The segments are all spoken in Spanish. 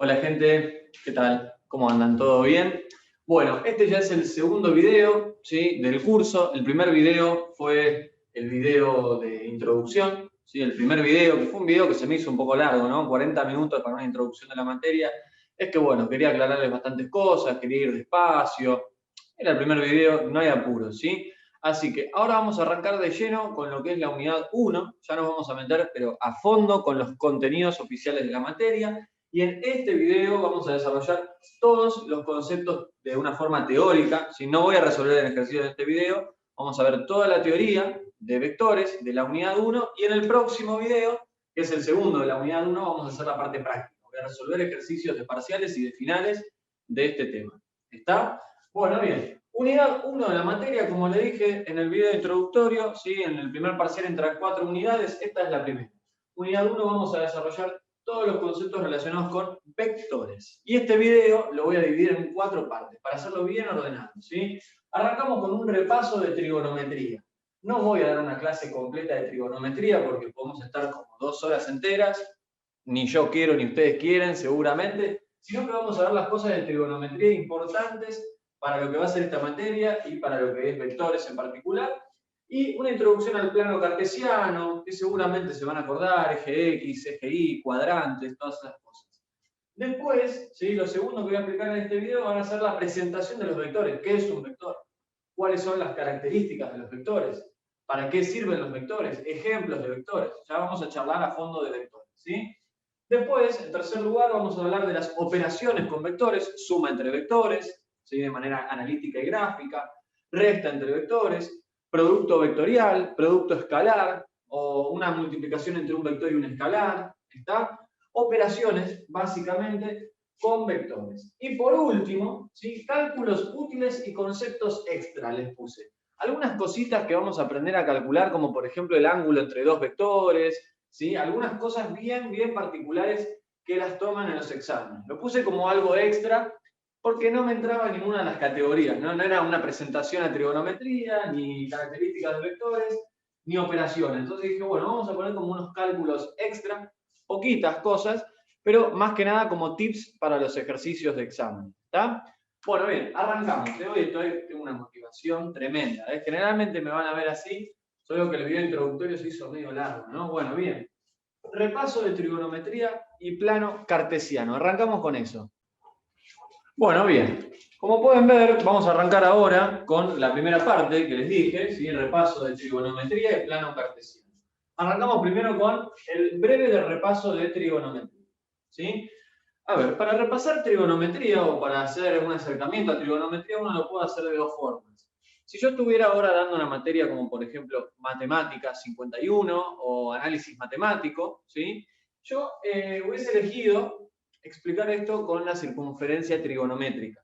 Hola gente, ¿qué tal? ¿Cómo andan? ¿Todo bien? Bueno, este ya es el segundo video, ¿sí?, del curso. El primer video fue el video de introducción, ¿sí? El primer video, que fue un video que se me hizo un poco largo, ¿no? 40 minutos para una introducción de la materia. Es que bueno, quería aclararles bastantes cosas, quería ir despacio. Era el primer video, no hay apuro, ¿sí? Así que ahora vamos a arrancar de lleno con lo que es la unidad 1. Ya nos vamos a meter, pero a fondo, con los contenidos oficiales de la materia. Y en este video vamos a desarrollar todos los conceptos de una forma teórica. Si no voy a resolver el ejercicio de este video, vamos a ver toda la teoría de vectores de la unidad 1 y en el próximo video, que es el segundo de la unidad 1, vamos a hacer la parte práctica. Voy a resolver ejercicios de parciales y de finales de este tema. ¿Está? Bueno, bien. Unidad 1 de la materia, como le dije en el video introductorio, ¿sí? En el primer parcial entre 4 unidades, esta es la primera. Unidad 1 vamos a desarrollar todos los conceptos relacionados con vectores. Y este video lo voy a dividir en 4 partes, para hacerlo bien ordenado, ¿sí? Arrancamos con un repaso de trigonometría. No voy a dar una clase completa de trigonometría porque podemos estar como 2 horas enteras, ni yo quiero ni ustedes quieren seguramente, sino que vamos a ver las cosas de trigonometría importantes para lo que va a ser esta materia y para lo que es vectores en particular. Y una introducción al plano cartesiano, que seguramente se van a acordar, eje X, eje Y, cuadrantes, todas esas cosas. Después, ¿sí?, lo segundo que voy a explicar en este video van a ser la presentación de los vectores. ¿Qué es un vector? ¿Cuáles son las características de los vectores? ¿Para qué sirven los vectores? Ejemplos de vectores. Ya vamos a charlar a fondo de vectores, ¿sí? Después, en tercer lugar, vamos a hablar de las operaciones con vectores, suma entre vectores, ¿sí?, de manera analítica y gráfica, resta entre vectores, producto vectorial, producto escalar, o una multiplicación entre un vector y un escalar, ¿está? Operaciones, básicamente, con vectores. Y por último, ¿sí?, cálculos útiles y conceptos extra les puse. Algunas cositas que vamos a aprender a calcular, como por ejemplo el ángulo entre dos vectores, ¿sí? Algunas cosas bien particulares que las toman en los exámenes. Lo puse como algo extra porque no me entraba en ninguna de las categorías, ¿no? No era una presentación a trigonometría, ni características de vectores, ni operaciones. Entonces dije, bueno, vamos a poner como unos cálculos extra, poquitas cosas, pero más que nada como tips para los ejercicios de examen. ¿Está? Bueno, bien, arrancamos. Hoy tengo una motivación tremenda. Generalmente me van a ver así, solo que el video introductorio se hizo medio largo, ¿no? Bueno, bien. Repaso de trigonometría y plano cartesiano. Arrancamos con eso. Bueno, bien. Como pueden ver, vamos a arrancar ahora con la primera parte que les dije, ¿sí? Repaso de trigonometría y plano cartesiano. Arrancamos primero con el breve repaso de trigonometría, ¿sí? A ver, para repasar trigonometría o para hacer un acercamiento a trigonometría, uno lo puede hacer de dos formas. Si yo estuviera ahora dando una materia como, por ejemplo, Matemáticas 51 o Análisis Matemático, ¿sí?, yo hubiese elegido explicar esto con la circunferencia trigonométrica,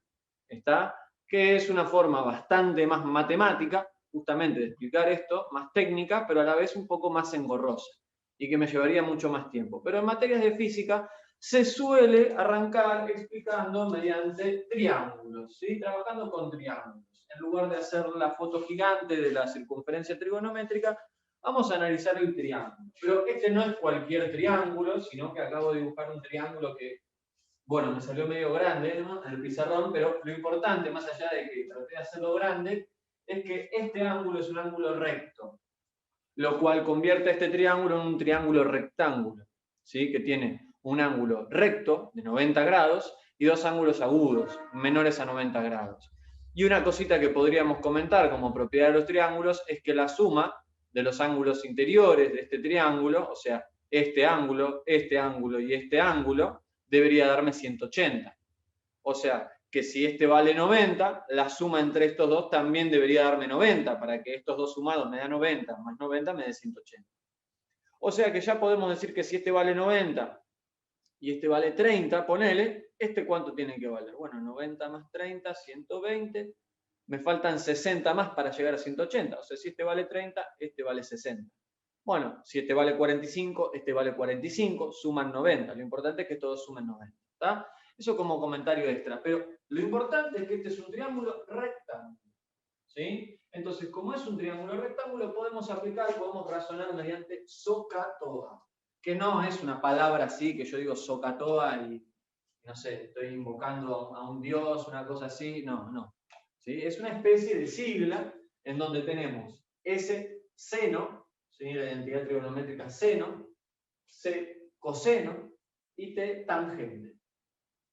¿está? Que es una forma bastante más matemática, justamente, de explicar esto, más técnica, pero a la vez un poco más engorrosa, y que me llevaría mucho más tiempo. Pero en materias de física se suele arrancar explicando mediante triángulos, ¿sí? Trabajando con triángulos. En lugar de hacer la foto gigante de la circunferencia trigonométrica, vamos a analizar el triángulo. Pero este no es cualquier triángulo, sino que acabo de dibujar un triángulo que, bueno, me salió medio grande, ¿no?, en el pizarrón, pero lo importante, más allá de que traté de hacerlo grande, es que este ángulo es un ángulo recto, lo cual convierte este triángulo en un triángulo rectángulo, ¿sí?, que tiene un ángulo recto de 90 grados y dos ángulos agudos, menores a 90 grados. Y una cosita que podríamos comentar como propiedad de los triángulos es que la suma de los ángulos interiores de este triángulo, o sea, este ángulo y este ángulo, debería darme 180. O sea, que si este vale 90, la suma entre estos dos también debería darme 90, para que estos dos sumados me den 90, más 90 me dé 180. O sea que ya podemos decir que si este vale 90 y este vale 30, ponele, ¿este cuánto tiene que valer? Bueno, 90 más 30, 120. Me faltan 60 más para llegar a 180. O sea, si este vale 30, este vale 60. Bueno, si este vale 45, este vale 45, suman 90. Lo importante es que todos sumen 90. ¿Está? Eso como comentario extra. Pero lo importante es que este es un triángulo rectángulo, ¿sí? Entonces, como es un triángulo rectángulo, podemos razonar mediante SOHCAHTOA, que no es una palabra así que yo digo SOHCAHTOA y no sé, estoy invocando a un dios, una cosa así, no, no. ¿Sí? Es una especie de sigla en donde tenemos S seno, ¿sí? La identidad trigonométrica seno, C coseno y T tangente.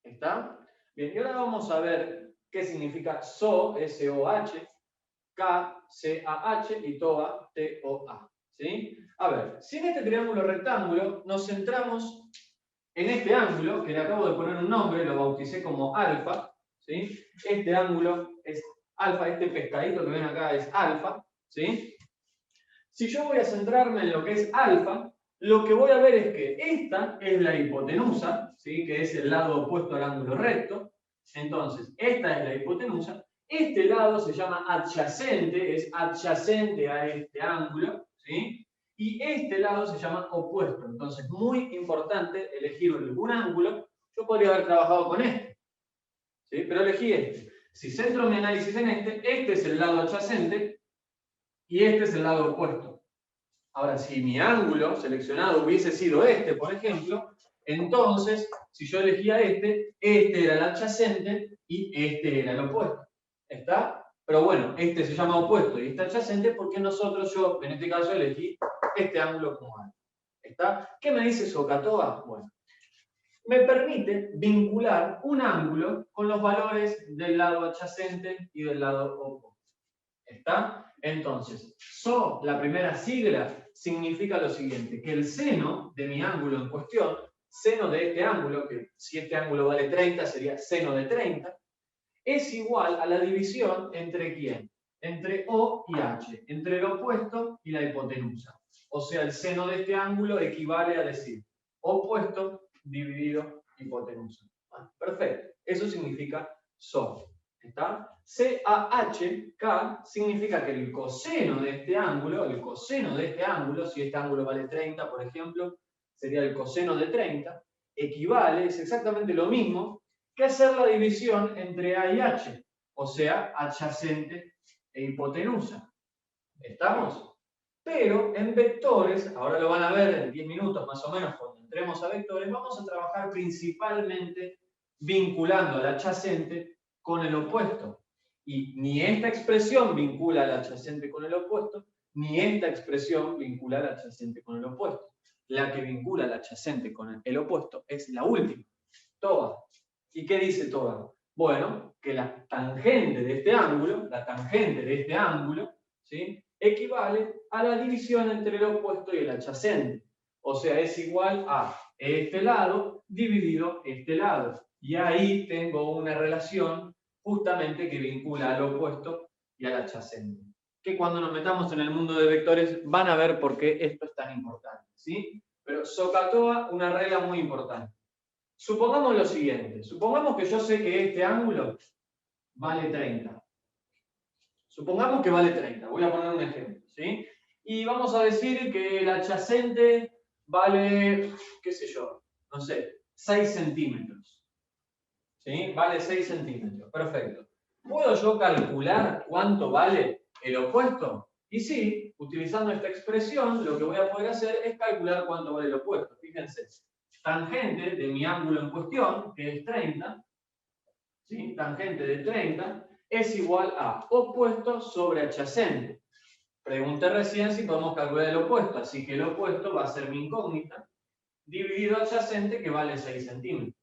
¿Está? Bien, y ahora vamos a ver qué significa SO, S-O-H, K, C-A-H y TOA, T-O-A. ¿Sí? A ver, si en este triángulo rectángulo nos centramos en este ángulo, que le acabo de poner un nombre, lo bauticé como alfa, ¿sí? Este ángulo es alfa, este pescadito que ven acá es alfa, ¿sí? Si yo voy a centrarme en lo que es alfa, lo que voy a ver es que esta es la hipotenusa, ¿sí? Que es el lado opuesto al ángulo recto. Entonces, esta es la hipotenusa. Este lado se llama adyacente, es adyacente a este ángulo, ¿sí? Y este lado se llama opuesto. Entonces, muy importante elegir algún ángulo. Yo podría haber trabajado con este, ¿sí? Pero elegí este. Si centro mi análisis en este es el lado adyacente y este es el lado opuesto. Ahora, si mi ángulo seleccionado hubiese sido este, por ejemplo, entonces, si yo elegía este era el adyacente y este era el opuesto. ¿Está? Pero bueno, este se llama opuesto y este adyacente porque yo, en este caso, elegí este ángulo como ángulo. ¿Está? ¿Qué me dice SOHCAHTOA? Bueno, me permite vincular un ángulo con los valores del lado adyacente y del lado opuesto. ¿Está? Entonces, SO, la primera sigla, significa lo siguiente, que el seno de mi ángulo en cuestión, seno de este ángulo, que si este ángulo vale 30, sería seno de 30, es igual a la división entre ¿quién? Entre O y H, entre el opuesto y la hipotenusa. O sea, el seno de este ángulo equivale a decir opuesto dividido hipotenusa. Perfecto. Eso significa SO. ¿Está? CAH, significa que el coseno de este ángulo, si este ángulo vale 30, por ejemplo, sería el coseno de 30, equivale, es exactamente lo mismo que hacer la división entre A y H, o sea, adyacente e hipotenusa. ¿Estamos? Pero en vectores, ahora lo van a ver en 10 minutos más o menos cuando entremos a vectores, vamos a trabajar principalmente vinculando al adyacente con el opuesto. Y ni esta expresión vincula al adyacente con el opuesto, ni esta expresión vincula al adyacente con el opuesto. La que vincula al adyacente con el opuesto es la última, TOA. ¿Y qué dice TOA? Bueno, que la tangente de este ángulo, ¿sí? Equivale a la división entre el opuesto y el adyacente. O sea, es igual a este lado dividido este lado. Y ahí tengo una relación justamente que vincula al opuesto y al adyacente. Que cuando nos metamos en el mundo de vectores van a ver por qué esto es tan importante, ¿sí? Pero SOHCAHTOA, una regla muy importante. Supongamos lo siguiente. Supongamos que yo sé que este ángulo vale 30. Supongamos que vale 30. Voy a poner un ejemplo, ¿sí? Y vamos a decir que el adyacente vale, qué sé yo, no sé, 6 centímetros. ¿Sí? Vale 6 centímetros. Perfecto. ¿Puedo yo calcular cuánto vale el opuesto? Y sí, utilizando esta expresión, lo que voy a poder hacer es calcular cuánto vale el opuesto. Fíjense, tangente de mi ángulo en cuestión, que es 30, ¿sí? Tangente de 30, es igual a opuesto sobre adyacente. Pregunté recién si podemos calcular el opuesto, así que el opuesto va a ser mi incógnita, dividido adyacente, que vale 6 centímetros.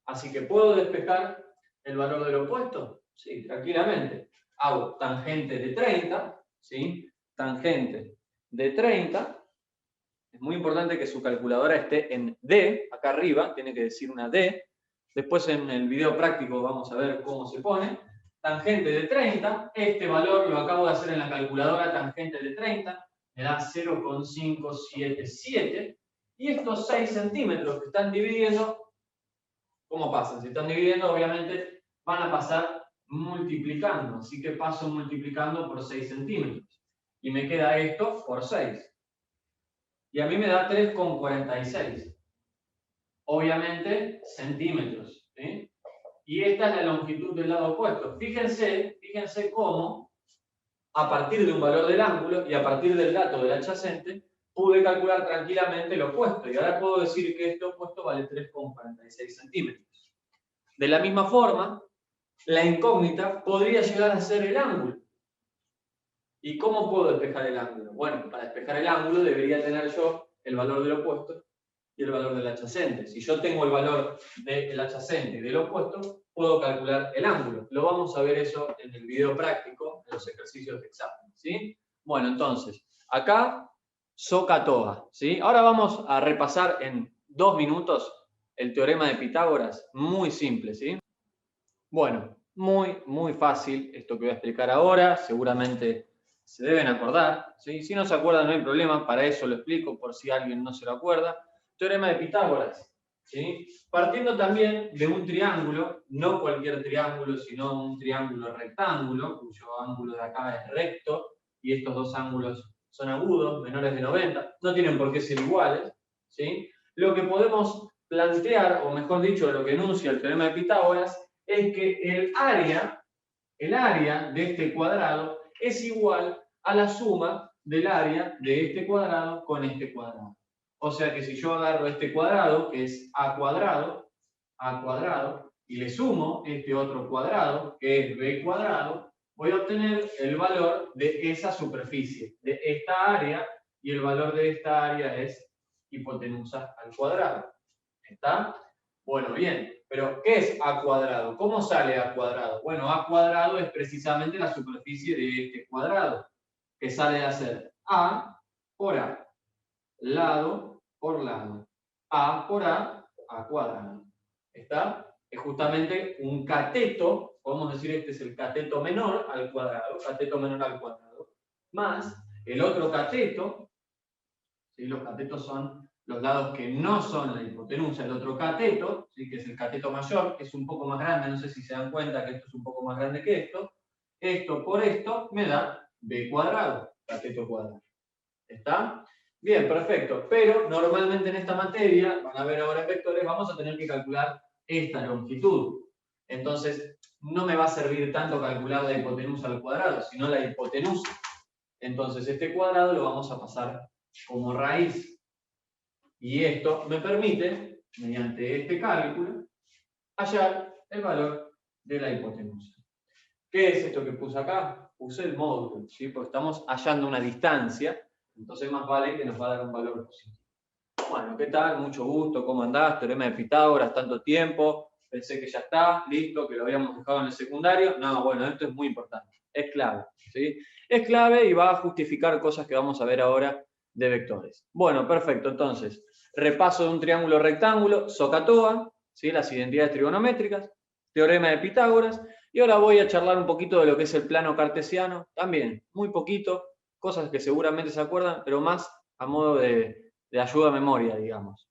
Así que ¿puedo despejar el valor del opuesto? Sí, tranquilamente. Hago tangente de 30, ¿sí? Tangente de 30. Es muy importante que su calculadora esté en D, acá arriba, tiene que decir una D. Después en el video práctico vamos a ver cómo se pone. Tangente de 30, este valor lo acabo de hacer en la calculadora, tangente de 30, me da 0,577. Y estos 6 centímetros que están dividiendo, ¿cómo pasan? Si están dividiendo, obviamente van a pasar multiplicando. Así que paso multiplicando por 6 centímetros. Y me queda esto por 6. Y a mí me da 3,46. Obviamente, centímetros. ¿Sí? Y esta es la longitud del lado opuesto. Fíjense cómo, a partir de un valor del ángulo y a partir del dato del adyacente, pude calcular tranquilamente el opuesto. Y ahora puedo decir que este opuesto vale 3,46 centímetros. De la misma forma, la incógnita podría llegar a ser el ángulo. ¿Y cómo puedo despejar el ángulo? Bueno, para despejar el ángulo debería tener yo el valor del opuesto y el valor del adyacente. Si yo tengo el valor del adyacente y del opuesto, puedo calcular el ángulo. Lo vamos a ver eso en el video práctico, en los ejercicios de examen, ¿sí? Bueno, entonces, acá SOHCAHTOA, ¿sí? Ahora vamos a repasar en 2 minutos el teorema de Pitágoras, muy simple, ¿sí? Bueno, muy fácil esto que voy a explicar ahora, seguramente se deben acordar, ¿sí? Si no se acuerdan no hay problema, para eso lo explico por si alguien no se lo acuerda. Teorema de Pitágoras, ¿sí? Partiendo también de un triángulo, no cualquier triángulo, sino un triángulo rectángulo, cuyo ángulo de acá es recto, y estos dos ángulos son agudos, menores de 90, no tienen por qué ser iguales, ¿sí? Lo que podemos plantear, o mejor dicho, lo que enuncia el teorema de Pitágoras, es que el área de este cuadrado es igual a la suma del área de este cuadrado con este cuadrado. O sea que si yo agarro este cuadrado, que es a cuadrado, y le sumo este otro cuadrado, que es b cuadrado, voy a obtener el valor de esa superficie, de esta área, y el valor de esta área es hipotenusa al cuadrado. ¿Está? Bueno, bien, pero ¿qué es a cuadrado? ¿Cómo sale a cuadrado? Bueno, a cuadrado es precisamente la superficie de este cuadrado, que sale a ser a por a, lado por lado, a por a cuadrado. ¿Está? Es justamente un cateto, podemos decir este es el cateto menor al cuadrado, más el otro cateto, ¿sí? Los catetos son los lados que no son la hipotenusa, el otro cateto, ¿sí? Que es el cateto mayor, que es un poco más grande, no sé si se dan cuenta que esto es un poco más grande que esto por esto me da b cuadrado, cateto cuadrado. ¿Está? Bien, perfecto, pero normalmente en esta materia, van a ver ahora en vectores, vamos a tener que calcular esta longitud. Entonces, no me va a servir tanto calcular la hipotenusa al cuadrado, sino la hipotenusa. Entonces, este cuadrado lo vamos a pasar como raíz. Y esto me permite, mediante este cálculo, hallar el valor de la hipotenusa. ¿Qué es esto que puse acá? Puse el módulo, ¿sí? Porque estamos hallando una distancia, entonces más vale que nos va a dar un valor positivo. Bueno, ¿qué tal? Mucho gusto, ¿cómo andás? Teorema de Pitágoras, tanto tiempo, pensé que ya está, listo, que lo habíamos dejado en el secundario. No, bueno, esto es muy importante, es clave, ¿sí? Es clave y va a justificar cosas que vamos a ver ahora de vectores. Bueno, perfecto, entonces, repaso de un triángulo rectángulo, SOHCAHTOA, ¿sí? Las identidades trigonométricas, teorema de Pitágoras, y ahora voy a charlar un poquito de lo que es el plano cartesiano, también, muy poquito, cosas que seguramente se acuerdan, pero más a modo de ayuda a memoria, digamos.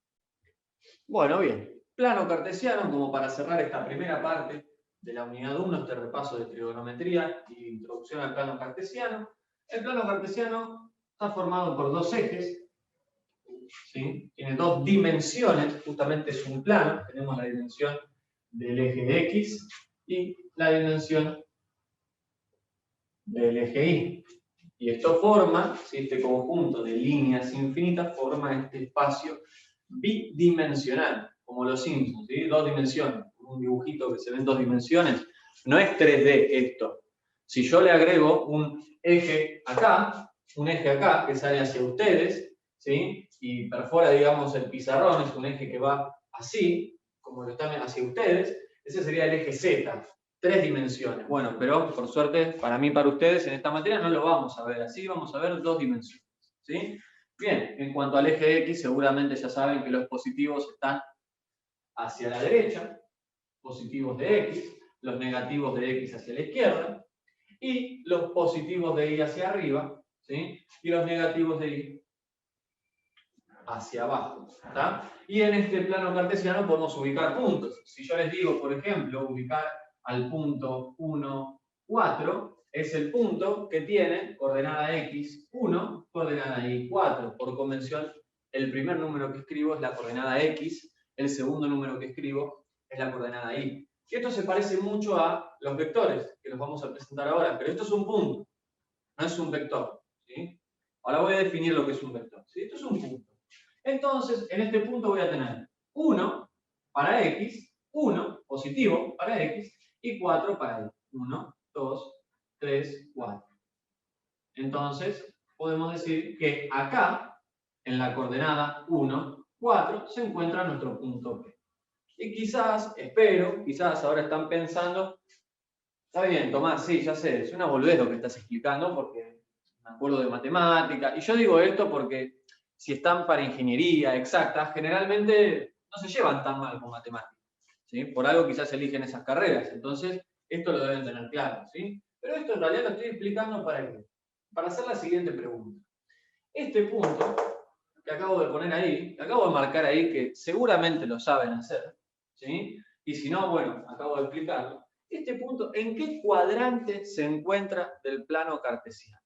Bueno, bien, plano cartesiano, como para cerrar esta primera parte de la unidad 1, este repaso de trigonometría y introducción al plano cartesiano. El plano cartesiano está formado por dos ejes, ¿sí? Tiene dos dimensiones, justamente es un plano, tenemos la dimensión del eje X y la dimensión del eje Y. Y esto forma, ¿sí? Este conjunto de líneas infinitas forma este espacio bidimensional, como los Simpsons, ¿sí? Dos dimensiones, un dibujito que se ve en dos dimensiones. No es 3D esto. Si yo le agrego un eje acá, que sale hacia ustedes, ¿sí? Y perfora, digamos, el pizarrón, es un eje que va así, como lo están hacia ustedes, ese sería el eje Z. 3 dimensiones. Bueno, pero por suerte, para mí y para ustedes, en esta materia no lo vamos a ver así, vamos a ver 2 dimensiones. ¿Sí? Bien, en cuanto al eje X, seguramente ya saben que los positivos están hacia la derecha, positivos de X, los negativos de X hacia la izquierda, y los positivos de Y hacia arriba, ¿sí? Y los negativos de Y hacia abajo. ¿Está? Y en este plano cartesiano podemos ubicar puntos. Si yo les digo, por ejemplo, ubicar al punto 1, 4, es el punto que tiene coordenada X 1, coordenada Y 4. Por convención, el primer número que escribo es la coordenada X, el segundo número que escribo es la coordenada Y. Y esto se parece mucho a los vectores, que los vamos a presentar ahora, pero esto es un punto, no es un vector, ¿sí? Ahora voy a definir lo que es un vector. ¿Sí? Esto es un punto. Entonces, en este punto voy a tener 1 para x, 1 positivo para x, y 4 para y. 1, 2, 3, 4. Entonces, podemos decir que acá, en la coordenada 1, 4, se encuentra nuestro punto P. Y quizás, espero, quizás ahora están pensando, está bien, Tomás, sí, ya sé, es una boludez lo que estás explicando porque me acuerdo de matemática. Y yo digo esto porque si están para ingeniería exacta, generalmente no se llevan tan mal con matemáticas. ¿Sí? Por algo quizás eligen esas carreras. Entonces, esto lo deben tener claro. ¿Sí? Pero esto en realidad lo estoy explicando para qué. Para hacer la siguiente pregunta. Este punto que acabo de poner ahí, que acabo de marcar ahí, que seguramente lo saben hacer, ¿sí? Y si no, bueno, acabo de explicarlo. Este punto, ¿en qué cuadrante se encuentra del plano cartesiano?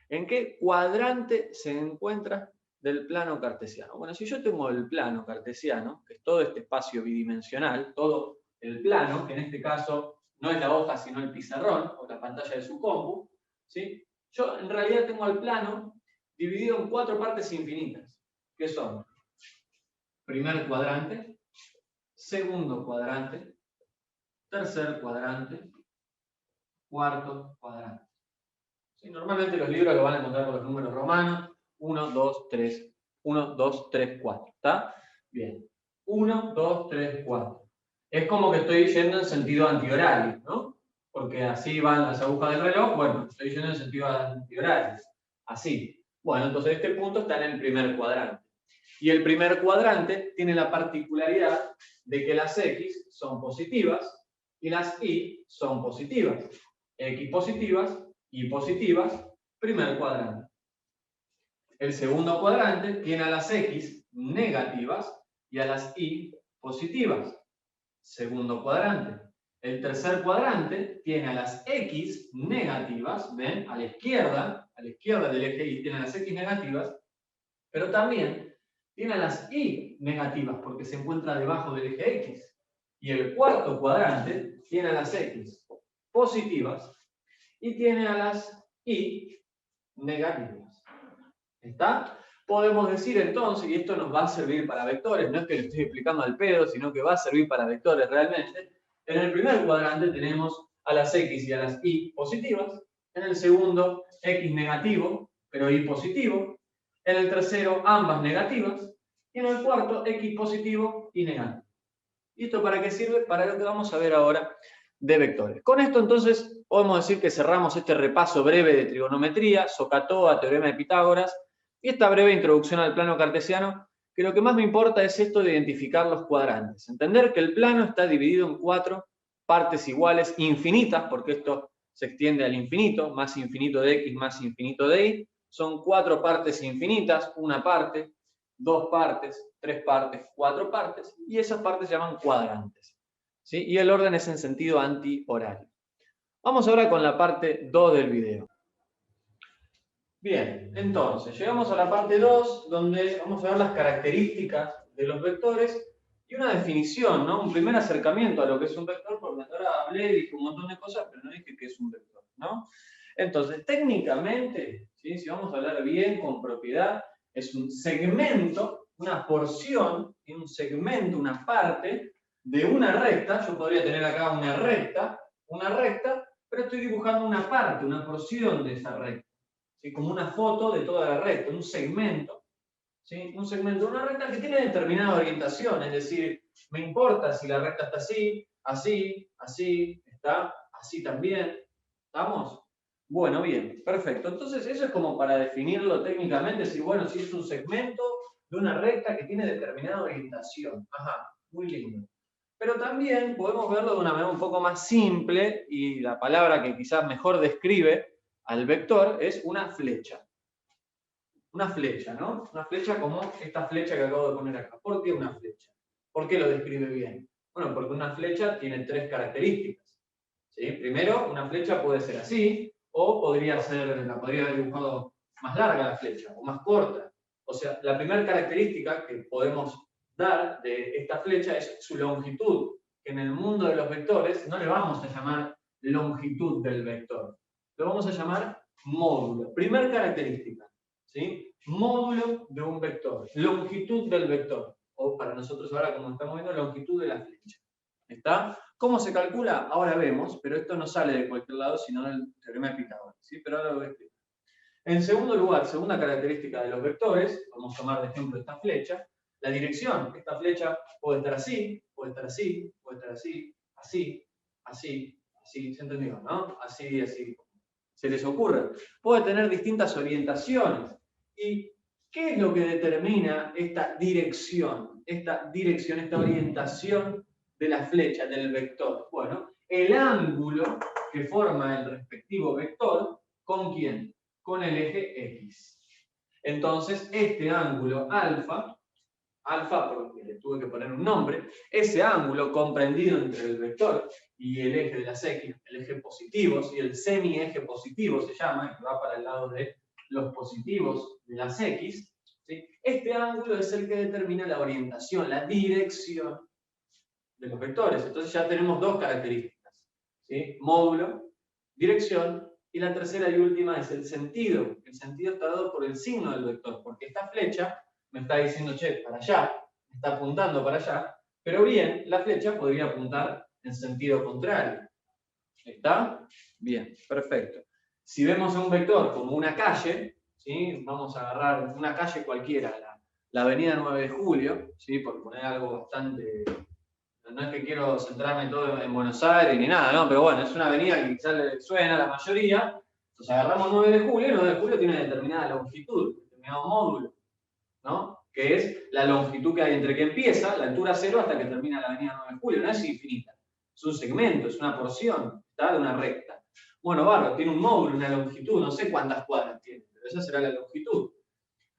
¿En qué cuadrante se encuentra del plano cartesiano? Bueno, si yo tengo el plano cartesiano, que es todo este espacio bidimensional, todo el plano, que en este caso no es la hoja, sino el pizarrón o la pantalla de su compu, ¿sí? Yo en realidad tengo el plano dividido en 4 partes infinitas, que son primer cuadrante, segundo cuadrante, tercer cuadrante, cuarto cuadrante. ¿Sí? Normalmente los libros lo van a encontrar con los números romanos, 1, 2, 3, 1, 2, 3, 4. ¿Está? Bien. 1, 2, 3, 4. Es como que estoy yendo en sentido antihorario, ¿no? Porque así van las agujas del reloj. Bueno, estoy yendo en sentido antihorario. Así. Bueno, entonces este punto está en el primer cuadrante. Y el primer cuadrante tiene la particularidad de que las X son positivas y las Y son positivas. X positivas, Y positivas, primer cuadrante. El segundo cuadrante tiene a las X negativas y a las Y positivas. Segundo cuadrante. El tercer cuadrante tiene a las X negativas, ven, a la izquierda del eje Y tiene a las X negativas, pero también tiene a las Y negativas porque se encuentra debajo del eje X. Y el cuarto cuadrante tiene a las X positivas y tiene a las Y negativas. ¿Está? Podemos decir entonces, y esto nos va a servir para vectores, no es que lo estoy explicando al pedo, sino que va a servir para vectores realmente. En el primer cuadrante tenemos a las X y a las Y positivas, en el segundo X negativo, pero Y positivo, en el tercero ambas negativas, y en el cuarto X positivo y negativo. ¿Y esto para qué sirve? Para lo que vamos a ver ahora de vectores. Con esto entonces podemos decir que cerramos este repaso breve de trigonometría, SOHCAHTOA, teorema de Pitágoras, y esta breve introducción al plano cartesiano, que lo que más me importa es esto de identificar los cuadrantes. Entender que el plano está dividido en 4 partes iguales, infinitas, porque esto se extiende al infinito, más infinito de X más infinito de Y. Son 4 partes infinitas, una parte, 2 partes, 3 partes, 4 partes, y esas partes se llaman cuadrantes. ¿Sí? Y el orden es en sentido antihorario. Vamos ahora con la parte 2 del video. Bien, entonces, llegamos a la parte 2, donde vamos a ver las características de los vectores y una definición, ¿no? Un primer acercamiento a lo que es un vector, porque ahora hablé, dije un montón de cosas, pero no dije qué es un vector, ¿no? Entonces, técnicamente, ¿sí? Si vamos a hablar bien, con propiedad, es un segmento, una porción, un segmento, una parte de una recta. Yo podría tener acá una recta, pero estoy dibujando una parte, una porción de esa recta. ¿Sí? Como una foto de toda la recta, un segmento. ¿Sí? Un segmento de una recta que tiene determinada orientación, es decir, me importa si la recta está así, así, así, está así también. ¿Estamos? Bueno, bien, perfecto. Entonces eso es como para definirlo técnicamente, decir, bueno, si es un segmento de una recta que tiene determinada orientación. Ajá, muy lindo. Pero también podemos verlo de una manera un poco más simple, y la palabra que quizás mejor describe al vector es una flecha. Una flecha, ¿no? Una flecha como esta flecha que acabo de poner acá. ¿Por qué una flecha? ¿Por qué lo describe bien? Bueno, porque una flecha tiene 3 características. ¿Sí? Primero, una flecha puede ser así, o la podría haber dibujado más larga la flecha, o más corta. O sea, la primera característica que podemos dar de esta flecha es su longitud, que en el mundo de los vectores no le vamos a llamar longitud del vector, lo vamos a llamar módulo. Primera característica. ¿sí? Módulo de un vector, longitud del vector, o para nosotros ahora como estamos viendo, longitud de la flecha. ¿Está? ¿Cómo se calcula? Ahora vemos, pero esto no sale de cualquier lado, sino del teorema de Pitágoras, ¿sí? Pero ahora lo voy a explicar. En segundo lugar, segunda característica de los vectores, vamos a tomar de ejemplo esta flecha, la dirección. Esta flecha puede estar así, puede estar así, puede estar así, así, así, así, ¿se entendió, no? Así, así. Se les ocurre. Puede tener distintas orientaciones. ¿Y qué es lo que determina esta dirección? Esta orientación de la flecha, del vector. Bueno, el ángulo que forma el respectivo vector, ¿con quién? Con el eje X. Entonces, este ángulo alfa porque le tuve que poner un nombre, ese ángulo comprendido entre el vector y el eje de las X, el eje positivo, y el semieje positivo se llama, que va para el lado de los positivos de las X, ¿sí? Este ángulo es el que determina la orientación, la dirección de los vectores. Entonces ya tenemos dos características, ¿sí? Módulo, dirección, y la tercera y última es el sentido. El sentido está dado por el signo del vector, porque esta flecha me está diciendo, che, para allá, me está apuntando para allá, pero bien, la flecha podría apuntar en sentido contrario. ¿Está? Bien, perfecto. Si vemos a un vector como una calle, ¿sí? Vamos a agarrar una calle cualquiera, la avenida 9 de Julio, ¿sí? Por poner algo bastante... No es que quiero centrarme todo en Buenos Aires ni nada, ¿no? Pero bueno, es una avenida que quizás le suena a la mayoría. Entonces agarramos 9 de julio, y 9 de julio tiene una determinada longitud, determinado módulo, ¿no? Que es la longitud que hay entre que empieza, la altura 0, hasta que termina la avenida 9 de julio. No es infinita, es un segmento, es una porción, ¿está? De una recta. Bueno, bárbaro, tiene un módulo, una longitud, no sé cuántas cuadras tiene, pero esa será la longitud.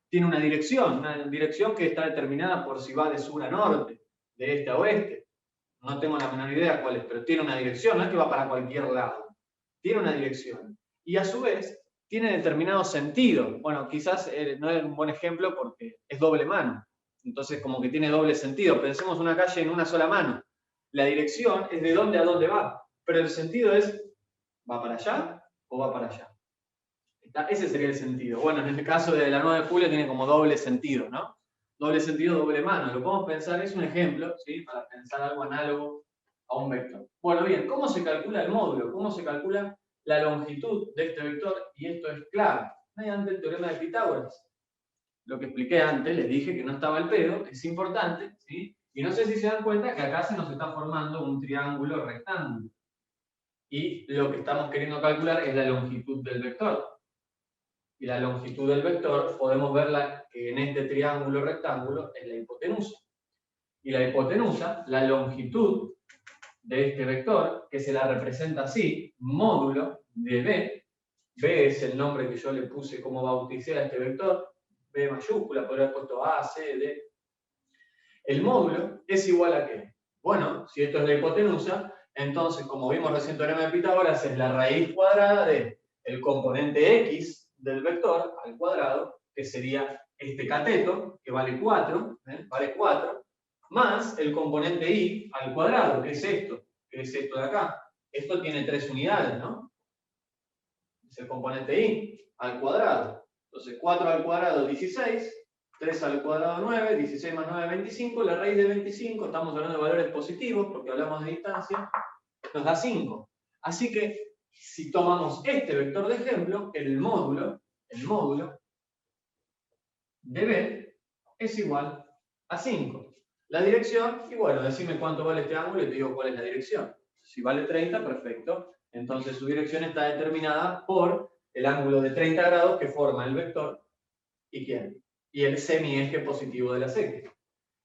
Tiene una dirección que está determinada por si va de sur a norte, de este a oeste. No tengo la menor idea cuál es, pero tiene una dirección, no es que va para cualquier lado. Tiene una dirección. Y a su vez, tiene determinado sentido. Bueno, quizás no es un buen ejemplo porque es doble mano. Entonces, como que tiene doble sentido. Pensemos una calle en una sola mano. La dirección es de dónde a dónde va. Pero el sentido es, ¿va para allá o va para allá? Ese sería el sentido. Bueno, en el caso de la 9 de julio tiene como doble sentido, ¿no? Doble sentido, doble mano. Lo podemos pensar, es un ejemplo, ¿sí? Para pensar algo análogo a un vector. Bueno, bien, ¿cómo se calcula el módulo? ¿Cómo se calcula la longitud de este vector? Y esto es clave, mediante el teorema de Pitágoras. Lo que expliqué antes, les dije que no estaba al pedo, es importante, ¿sí? Y no sé si se dan cuenta que acá se nos está formando un triángulo rectángulo. Y lo que estamos queriendo calcular es la longitud del vector. Y la longitud del vector, podemos verla que en este triángulo rectángulo es la hipotenusa. Y la hipotenusa, la longitud de este vector, que se la representa así, módulo de B. B es el nombre que yo le puse como bauticé a este vector. B mayúscula, podría haber puesto A, C, D. El módulo es igual a ¿qué? Bueno, si esto es la hipotenusa, entonces, como vimos recién en el teorema de Pitágoras, es la raíz cuadrada del componente X del vector al cuadrado, que sería este cateto, que vale 4, vale 4, más el componente y al cuadrado, que es esto de acá. Esto tiene 3 unidades, ¿no? Es el componente y al cuadrado. Entonces 4 al cuadrado 16, 3 al cuadrado 9, 16 más 9, 25, la raíz de 25, estamos hablando de valores positivos porque hablamos de distancia, nos da 5. Así que si tomamos este vector de ejemplo, el módulo de B es igual a 5. La dirección, y bueno, decime cuánto vale este ángulo y te digo cuál es la dirección. Si vale 30, perfecto. Entonces su dirección está determinada por el ángulo de 30 grados que forma el vector y ¿quién? Y el semieje positivo de las X.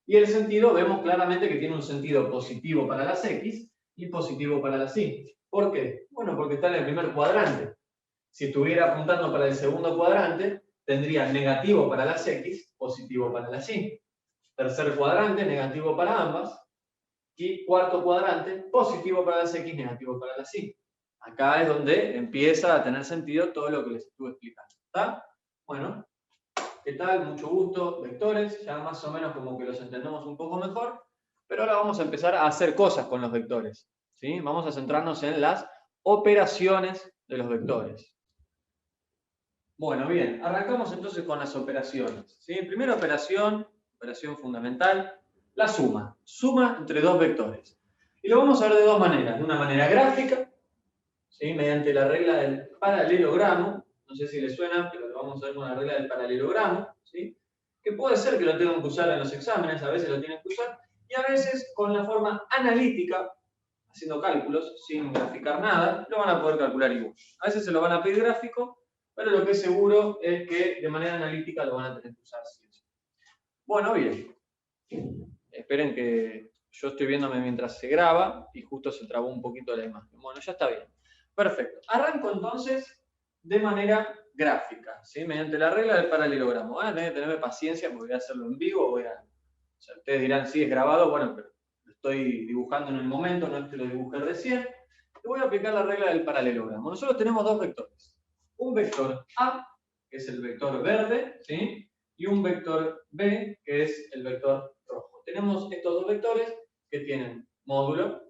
Y el sentido, vemos claramente que tiene un sentido positivo para las X y positivo para las Y. ¿Por qué? Bueno, porque está en el primer cuadrante. Si estuviera apuntando para el segundo cuadrante, tendría negativo para las X, positivo para las Y. Tercer cuadrante, negativo para ambas. Y cuarto cuadrante, positivo para las X, negativo para las Y. Acá es donde empieza a tener sentido todo lo que les estuve explicando. ¿Está? Bueno, ¿qué tal? Mucho gusto, vectores. Ya más o menos como que los entendemos un poco mejor. Pero ahora vamos a empezar a hacer cosas con los vectores, ¿sí? Vamos a centrarnos en las operaciones de los vectores. Bueno, bien, arrancamos entonces con las operaciones, ¿sí? Primera operación, operación fundamental, la suma. Suma entre dos vectores. Y lo vamos a ver de dos maneras. De una manera gráfica, ¿sí? Mediante la regla del paralelogramo. No sé si les suena, pero lo vamos a ver con la regla del paralelogramo, ¿sí? Que puede ser que lo tengan que usar en los exámenes, a veces lo tienen que usar, y a veces con la forma analítica, haciendo cálculos, sin graficar nada, lo van a poder calcular igual. A veces se lo van a pedir gráfico, pero lo que es seguro es que de manera analítica lo van a tener que usar sí o sí. Bueno, bien. Esperen que yo estoy viéndome mientras se graba y justo se trabó un poquito la imagen. Bueno, ya está bien. Perfecto. Arranco entonces de manera gráfica, ¿sí? Mediante la regla del paralelogramo. Van a tener que tenerme paciencia porque voy a hacerlo en vivo. O sea, ustedes dirán, sí, es grabado. Bueno, pero lo estoy dibujando en el momento, no es que lo dibujé recién. Te voy a aplicar la regla del paralelogramo. Nosotros tenemos dos vectores. Un vector A, que es el vector verde, ¿sí? Y un vector B, que es el vector rojo. Tenemos estos dos vectores que tienen módulo,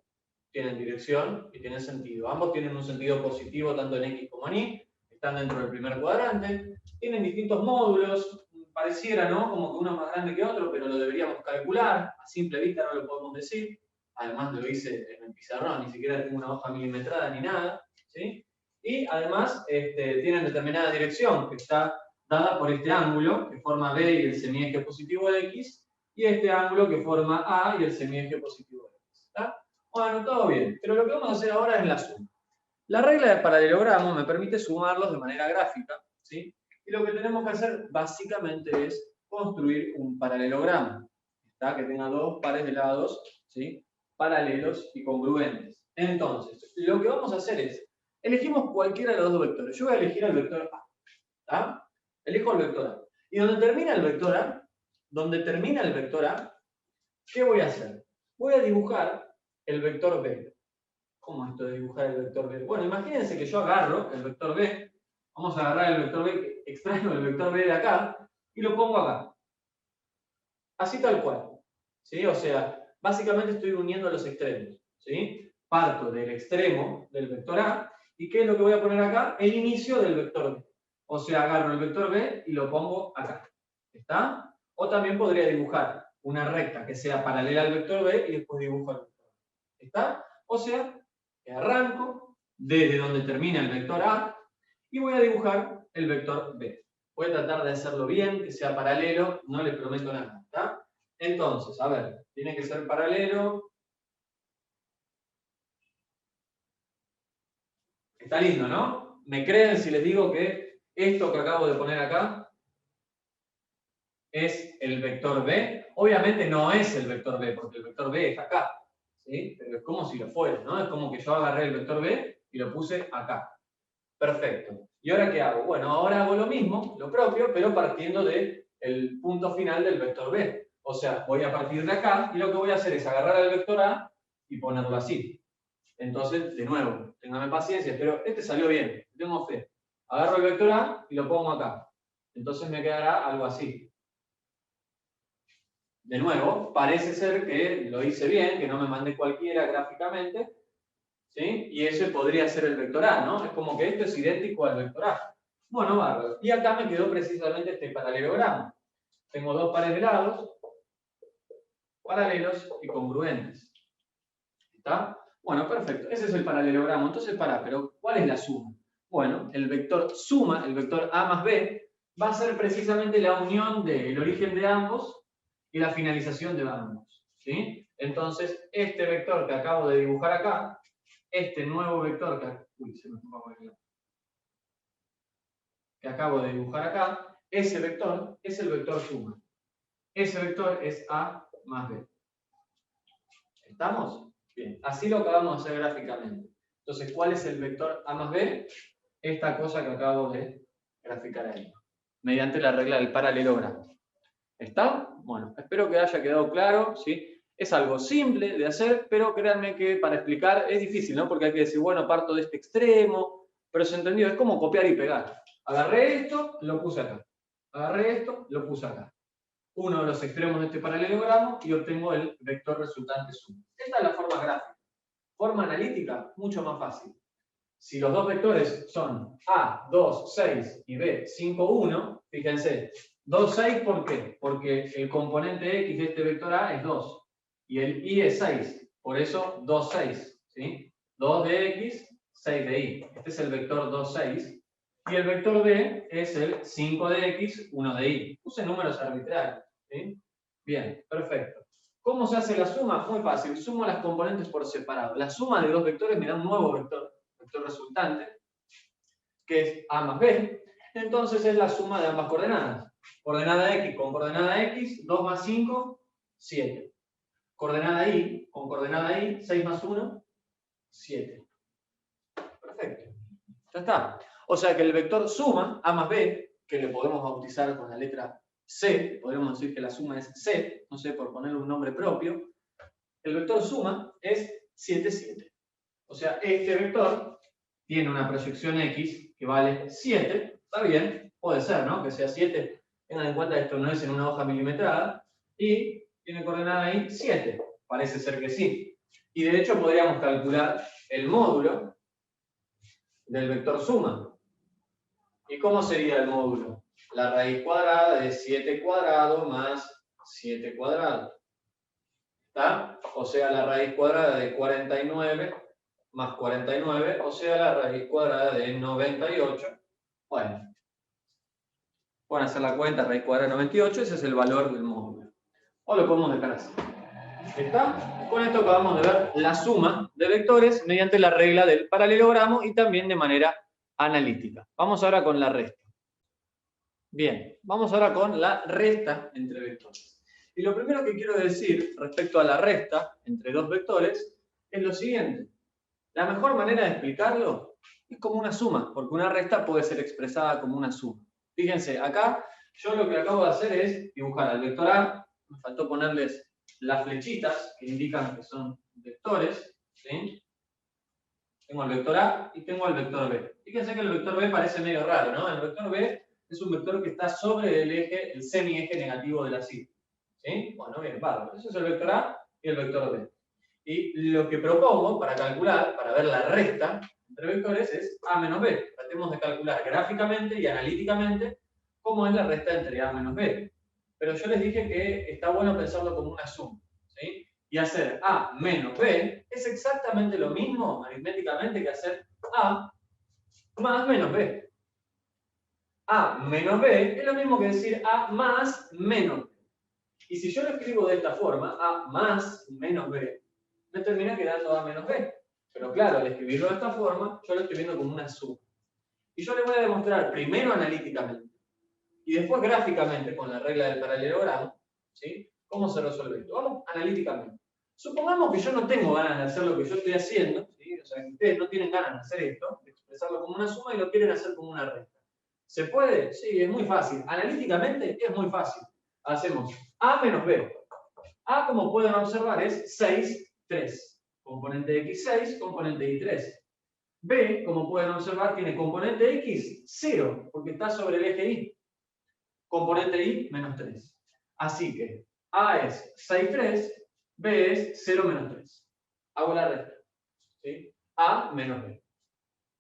tienen dirección y tienen sentido. Ambos tienen un sentido positivo tanto en X como en Y, están dentro del primer cuadrante, tienen distintos módulos, pareciera, ¿no? Como que uno es más grande que otro, pero lo deberíamos calcular, a simple vista no lo podemos decir, además lo hice en el pizarrón, ni siquiera tengo una hoja milimetrada ni nada, ¿sí? Y además tienen determinada dirección que está dada por este ángulo que forma B y el semieje positivo de X, y este ángulo que forma A y el semieje positivo de X. ¿Está? Bueno, todo bien, pero lo que vamos a hacer ahora es la suma. La regla del paralelogramo me permite sumarlos de manera gráfica, ¿sí? Y lo que tenemos que hacer básicamente es construir un paralelogramo, ¿está? Que tenga dos pares de lados, ¿sí? Paralelos y congruentes. Entonces, lo que vamos a hacer es, elegimos cualquiera de los dos vectores. Yo voy a elegir el vector A, ¿está? Elijo el vector A. Y donde termina el vector A, ¿qué voy a hacer? Voy a dibujar el vector B. ¿Cómo es esto de dibujar el vector B? Bueno, imagínense que yo agarro el vector B, vamos a agarrar el vector B, extraigo el vector B de acá y lo pongo acá. Así tal cual. ¿Sí? O sea, básicamente estoy uniendo los extremos. ¿Sí? Parto del extremo del vector A y ¿qué es lo que voy a poner acá? El inicio del vector B. O sea, agarro el vector B y lo pongo acá. ¿Está? O también podría dibujar una recta que sea paralela al vector B y después dibujo el vector B. ¿Está? O sea, que arranco desde donde termina el vector A y voy a dibujar el vector B. Voy a tratar de hacerlo bien, que sea paralelo, no le prometo nada. ¿Está? Entonces, a ver, tiene que ser paralelo. Está lindo, ¿no? ¿Me creen si les digo que esto que acabo de poner acá es el vector B? Obviamente no es el vector B, porque el vector B está acá. ¿Sí? Pero es como si lo fuera, ¿no? Es como que yo agarré el vector B y lo puse acá. Perfecto. ¿Y ahora qué hago? Bueno, ahora hago lo mismo, lo propio, pero partiendo del punto final del vector B. O sea, voy a partir de acá y lo que voy a hacer es agarrar el vector A y ponerlo así. Entonces, de nuevo, téngame paciencia, pero este salió bien, tengo fe. Agarro el vector A y lo pongo acá. Entonces me quedará algo así. De nuevo, parece ser que lo hice bien, que no me mandé cualquiera gráficamente, ¿sí? Y ese podría ser el vector A, ¿no? Es como que esto es idéntico al vector A. Bueno, bárbaro. Y acá me quedó precisamente este paralelogramo. Tengo dos pares de lados, paralelos y congruentes. ¿Está? Bueno, perfecto. Ese es el paralelogramo. Entonces, pero ¿cuál es la suma? Bueno, el vector suma, el vector A más B, va a ser precisamente la unión del origen de ambos y la finalización de ambos. ¿Sí? Entonces, este vector que acabo de dibujar acá, este nuevo vector que acabo de dibujar acá, ese vector es el vector suma. Ese vector es A más B. ¿Estamos? Bien, así lo acabamos de hacer gráficamente. Entonces, ¿cuál es el vector A más B? Esta cosa que acabo de graficar ahí, mediante la regla del paralelogramo. ¿Está? Bueno, espero que haya quedado claro, ¿sí? Es algo simple de hacer, pero créanme que para explicar es difícil, ¿no? Porque hay que decir, bueno, parto de este extremo, pero se entendió, es como copiar y pegar. Agarré esto, lo puse acá. Agarré esto, lo puse acá. Uno de los extremos de este paralelogramo y obtengo el vector resultante suma. Esta es la forma gráfica. Forma analítica, mucho más fácil. Si los dos vectores son A, 2, 6 y B, 5, 1, fíjense, 2, 6, ¿por qué? Porque el componente X de este vector A es 2 y el Y es 6, por eso 2, 6, ¿sí? 2 de X, 6 de Y. Este es el vector 2, 6 y el vector B es el 5 de X, 1 de Y. Puse números arbitrarios, ¿sí? Bien, perfecto. ¿Cómo se hace la suma? Muy fácil, sumo las componentes por separado. La suma de dos vectores me da un nuevo vector resultante, que es A más B, entonces es la suma de ambas coordenadas. Coordenada X con coordenada X, 2 más 5, 7. Coordenada Y con coordenada Y, 6 más 1, 7. Perfecto. Ya está. O sea que el vector suma, A más B, que le podemos bautizar con la letra C, podemos decir que la suma es C, no sé, por ponerle un nombre propio, el vector suma es 7, 7. O sea, este vector tiene una proyección X que vale 7, está bien, puede ser, ¿no? Que sea 7, tengan en cuenta que esto no es en una hoja milimetrada, y tiene coordenada ahí 7, parece ser que sí. Y de hecho podríamos calcular el módulo del vector suma. ¿Y cómo sería el módulo? La raíz cuadrada de 7 cuadrado más 7 cuadrado. ¿Está? O sea, la raíz cuadrada de 49 más 49, o sea, la raíz cuadrada de 98. Bueno, pueden hacer la cuenta, raíz cuadrada de 98, ese es el valor del módulo. O lo podemos dejar así. ¿Está? Con esto acabamos de ver la suma de vectores mediante la regla del paralelogramo y también de manera analítica. Vamos ahora con la resta. Bien, vamos ahora con la resta entre vectores. Y lo primero que quiero decir respecto a la resta entre dos vectores es lo siguiente. La mejor manera de explicarlo es como una suma, porque una resta puede ser expresada como una suma. Fíjense, acá yo lo que acabo de hacer es dibujar al vector A, me faltó ponerles las flechitas que indican que son vectores, ¿sí? Tengo el vector A y tengo el vector B. Fíjense que el vector B parece medio raro, ¿no? El vector B es un vector que está sobre el eje, el semieje negativo de la cita. ¿Sí? Bueno, bien, bárbaro. Eso es el vector A y el vector B. Y lo que propongo para calcular, para ver la resta entre vectores, es A menos B. Tratemos de calcular gráficamente y analíticamente cómo es la resta entre A menos B. Pero yo les dije que está bueno pensarlo como una suma, ¿sí? Y hacer A menos B es exactamente lo mismo aritméticamente que hacer A más menos B. A menos B es lo mismo que decir A más menos B. Y si yo lo escribo de esta forma, A más menos B, me termina quedando A menos B. Pero claro, al escribirlo de esta forma, yo lo estoy viendo como una suma. Y yo le voy a demostrar primero analíticamente y después gráficamente con la regla del paralelogramo, ¿sí? ¿Cómo se resuelve esto? Vamos analíticamente. Supongamos que yo no tengo ganas de hacer lo que yo estoy haciendo, ¿sí? O sea, que ustedes no tienen ganas de hacer esto, de expresarlo como una suma y lo quieren hacer como una resta. ¿Se puede? Sí, es muy fácil. Analíticamente es muy fácil. Hacemos A menos B. A, como pueden observar, es 6, 3. Componente de X 6, componente de Y 3. B, como pueden observar, tiene componente X 0, porque está sobre el eje Y. Componente Y menos 3. Así que A es 6, 3, B es 0 menos 3. Hago la resta. ¿Sí? A menos B.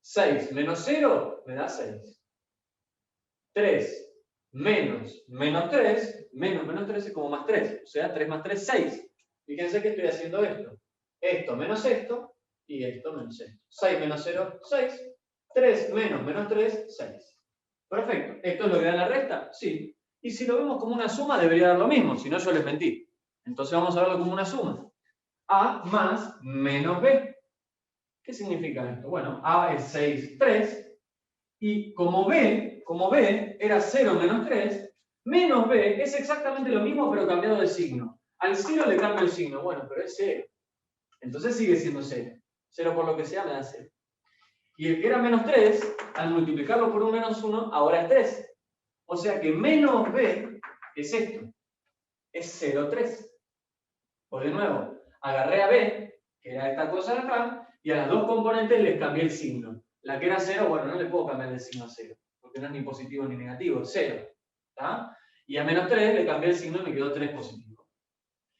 6 menos 0 me da 6. 3 menos 3, menos 3 es como más 3. O sea, 3 más 3, 6. Fíjense que estoy haciendo esto. Esto menos esto y esto menos esto. 6 menos 0, 6. 3 menos 3, 6. Perfecto. ¿Esto es lo que da la resta? Sí. Y si lo vemos como una suma, debería dar lo mismo, si no yo les mentí. Entonces vamos a verlo como una suma. A más menos B. ¿Qué significa esto? Bueno, A es 6, 3. Y como B era 0 menos 3, menos B es exactamente lo mismo, pero cambiado de signo. Al 0 le cambio el signo. Bueno, pero es 0. Entonces sigue siendo 0. 0 por lo que sea me da 0. Y el que era menos 3, al multiplicarlo por un menos 1, ahora es 3. O sea que menos B es esto. Es 0,3. Pues de nuevo, agarré a B, que era esta cosa de acá, y a las dos componentes les cambié el signo. La que era 0, bueno, no le puedo cambiar el signo a 0, porque no es ni positivo ni negativo, es 0. ¿Está? Y a menos 3 le cambié el signo y me quedó 3 positivo.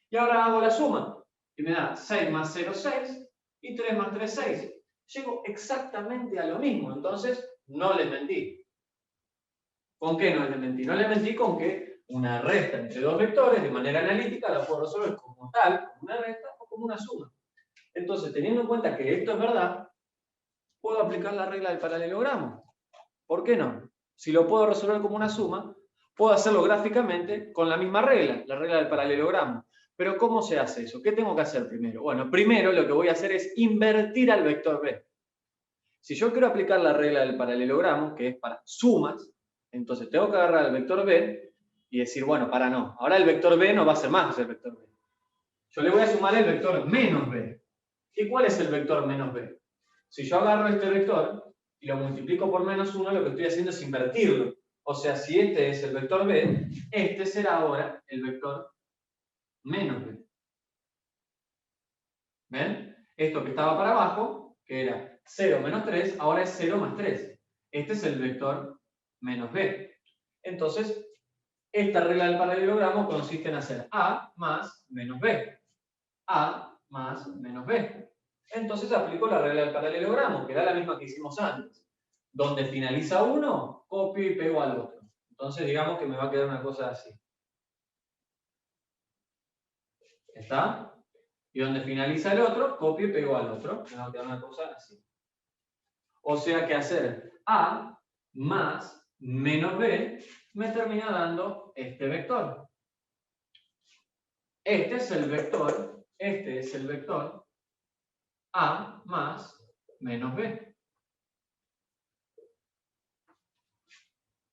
Y ahora hago la suma, y me da 6 más 0, 6, y 3 más 3, 6. llego exactamente a lo mismo. Entonces, no les mentí. ¿Con qué no les mentí? No les mentí con que una resta entre dos vectores, de manera analítica, la puedo resolver como tal, como una resta o como una suma. Entonces, teniendo en cuenta que esto es verdad, puedo aplicar la regla del paralelogramo. ¿Por qué no? Si lo puedo resolver como una suma, puedo hacerlo gráficamente con la misma regla, la regla del paralelogramo. Pero ¿cómo se hace eso? ¿Qué tengo que hacer primero? Bueno, primero lo que voy a hacer es invertir al vector b. Si yo quiero aplicar la regla del paralelogramo, que es para sumas, entonces tengo que agarrar el vector b y decir, bueno, para no. Ahora el vector b no va a ser más el vector b. Yo le voy a sumar el vector menos b. ¿Y cuál es el vector menos b? Si yo agarro este vector y lo multiplico por menos 1, lo que estoy haciendo es invertirlo. O sea, si este es el vector b, este será ahora el vector menos b. ¿Ven? Esto que estaba para abajo, que era 0 menos 3, ahora es 0 más 3. Este es el vector menos b. Entonces, esta regla del paralelogramo consiste en hacer a más menos b. A más menos b. Entonces aplico la regla del paralelogramo, que era la misma que hicimos antes. Donde finaliza uno, copio y pego al otro. Entonces digamos que me va a quedar una cosa así. ¿Está? Y donde finaliza el otro, copio y pego al otro. Me va a quedar una cosa así. O sea que hacer a más menos b me termina dando este vector. Este es el vector a más menos b.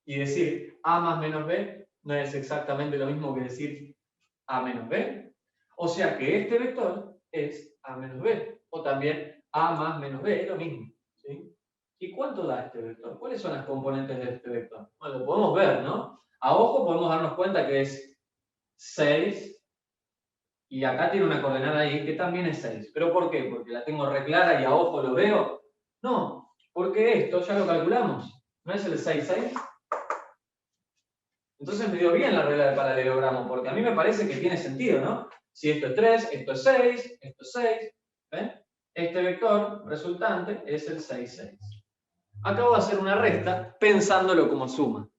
Y decir a más menos b no es exactamente lo mismo que decir a menos b. O sea que este vector es a menos b. O también a más menos b, es lo mismo. ¿Sí? ¿Y cuánto da este vector? ¿Cuáles son las componentes de este vector? Bueno, lo podemos ver, ¿no? A ojo podemos darnos cuenta que es 6. Y acá tiene una coordenada ahí que también es 6. ¿Pero por qué? ¿Porque la tengo re clara y a ojo lo veo? No, porque esto ya lo calculamos. ¿No es el 6, 6? Entonces me dio bien la regla del paralelogramo, porque a mí me parece que tiene sentido, ¿no? Si esto es 3, esto es 6, esto es 6. ¿Ven? Este vector resultante es el 6, 6. Acabo de hacer una resta pensándolo como suma.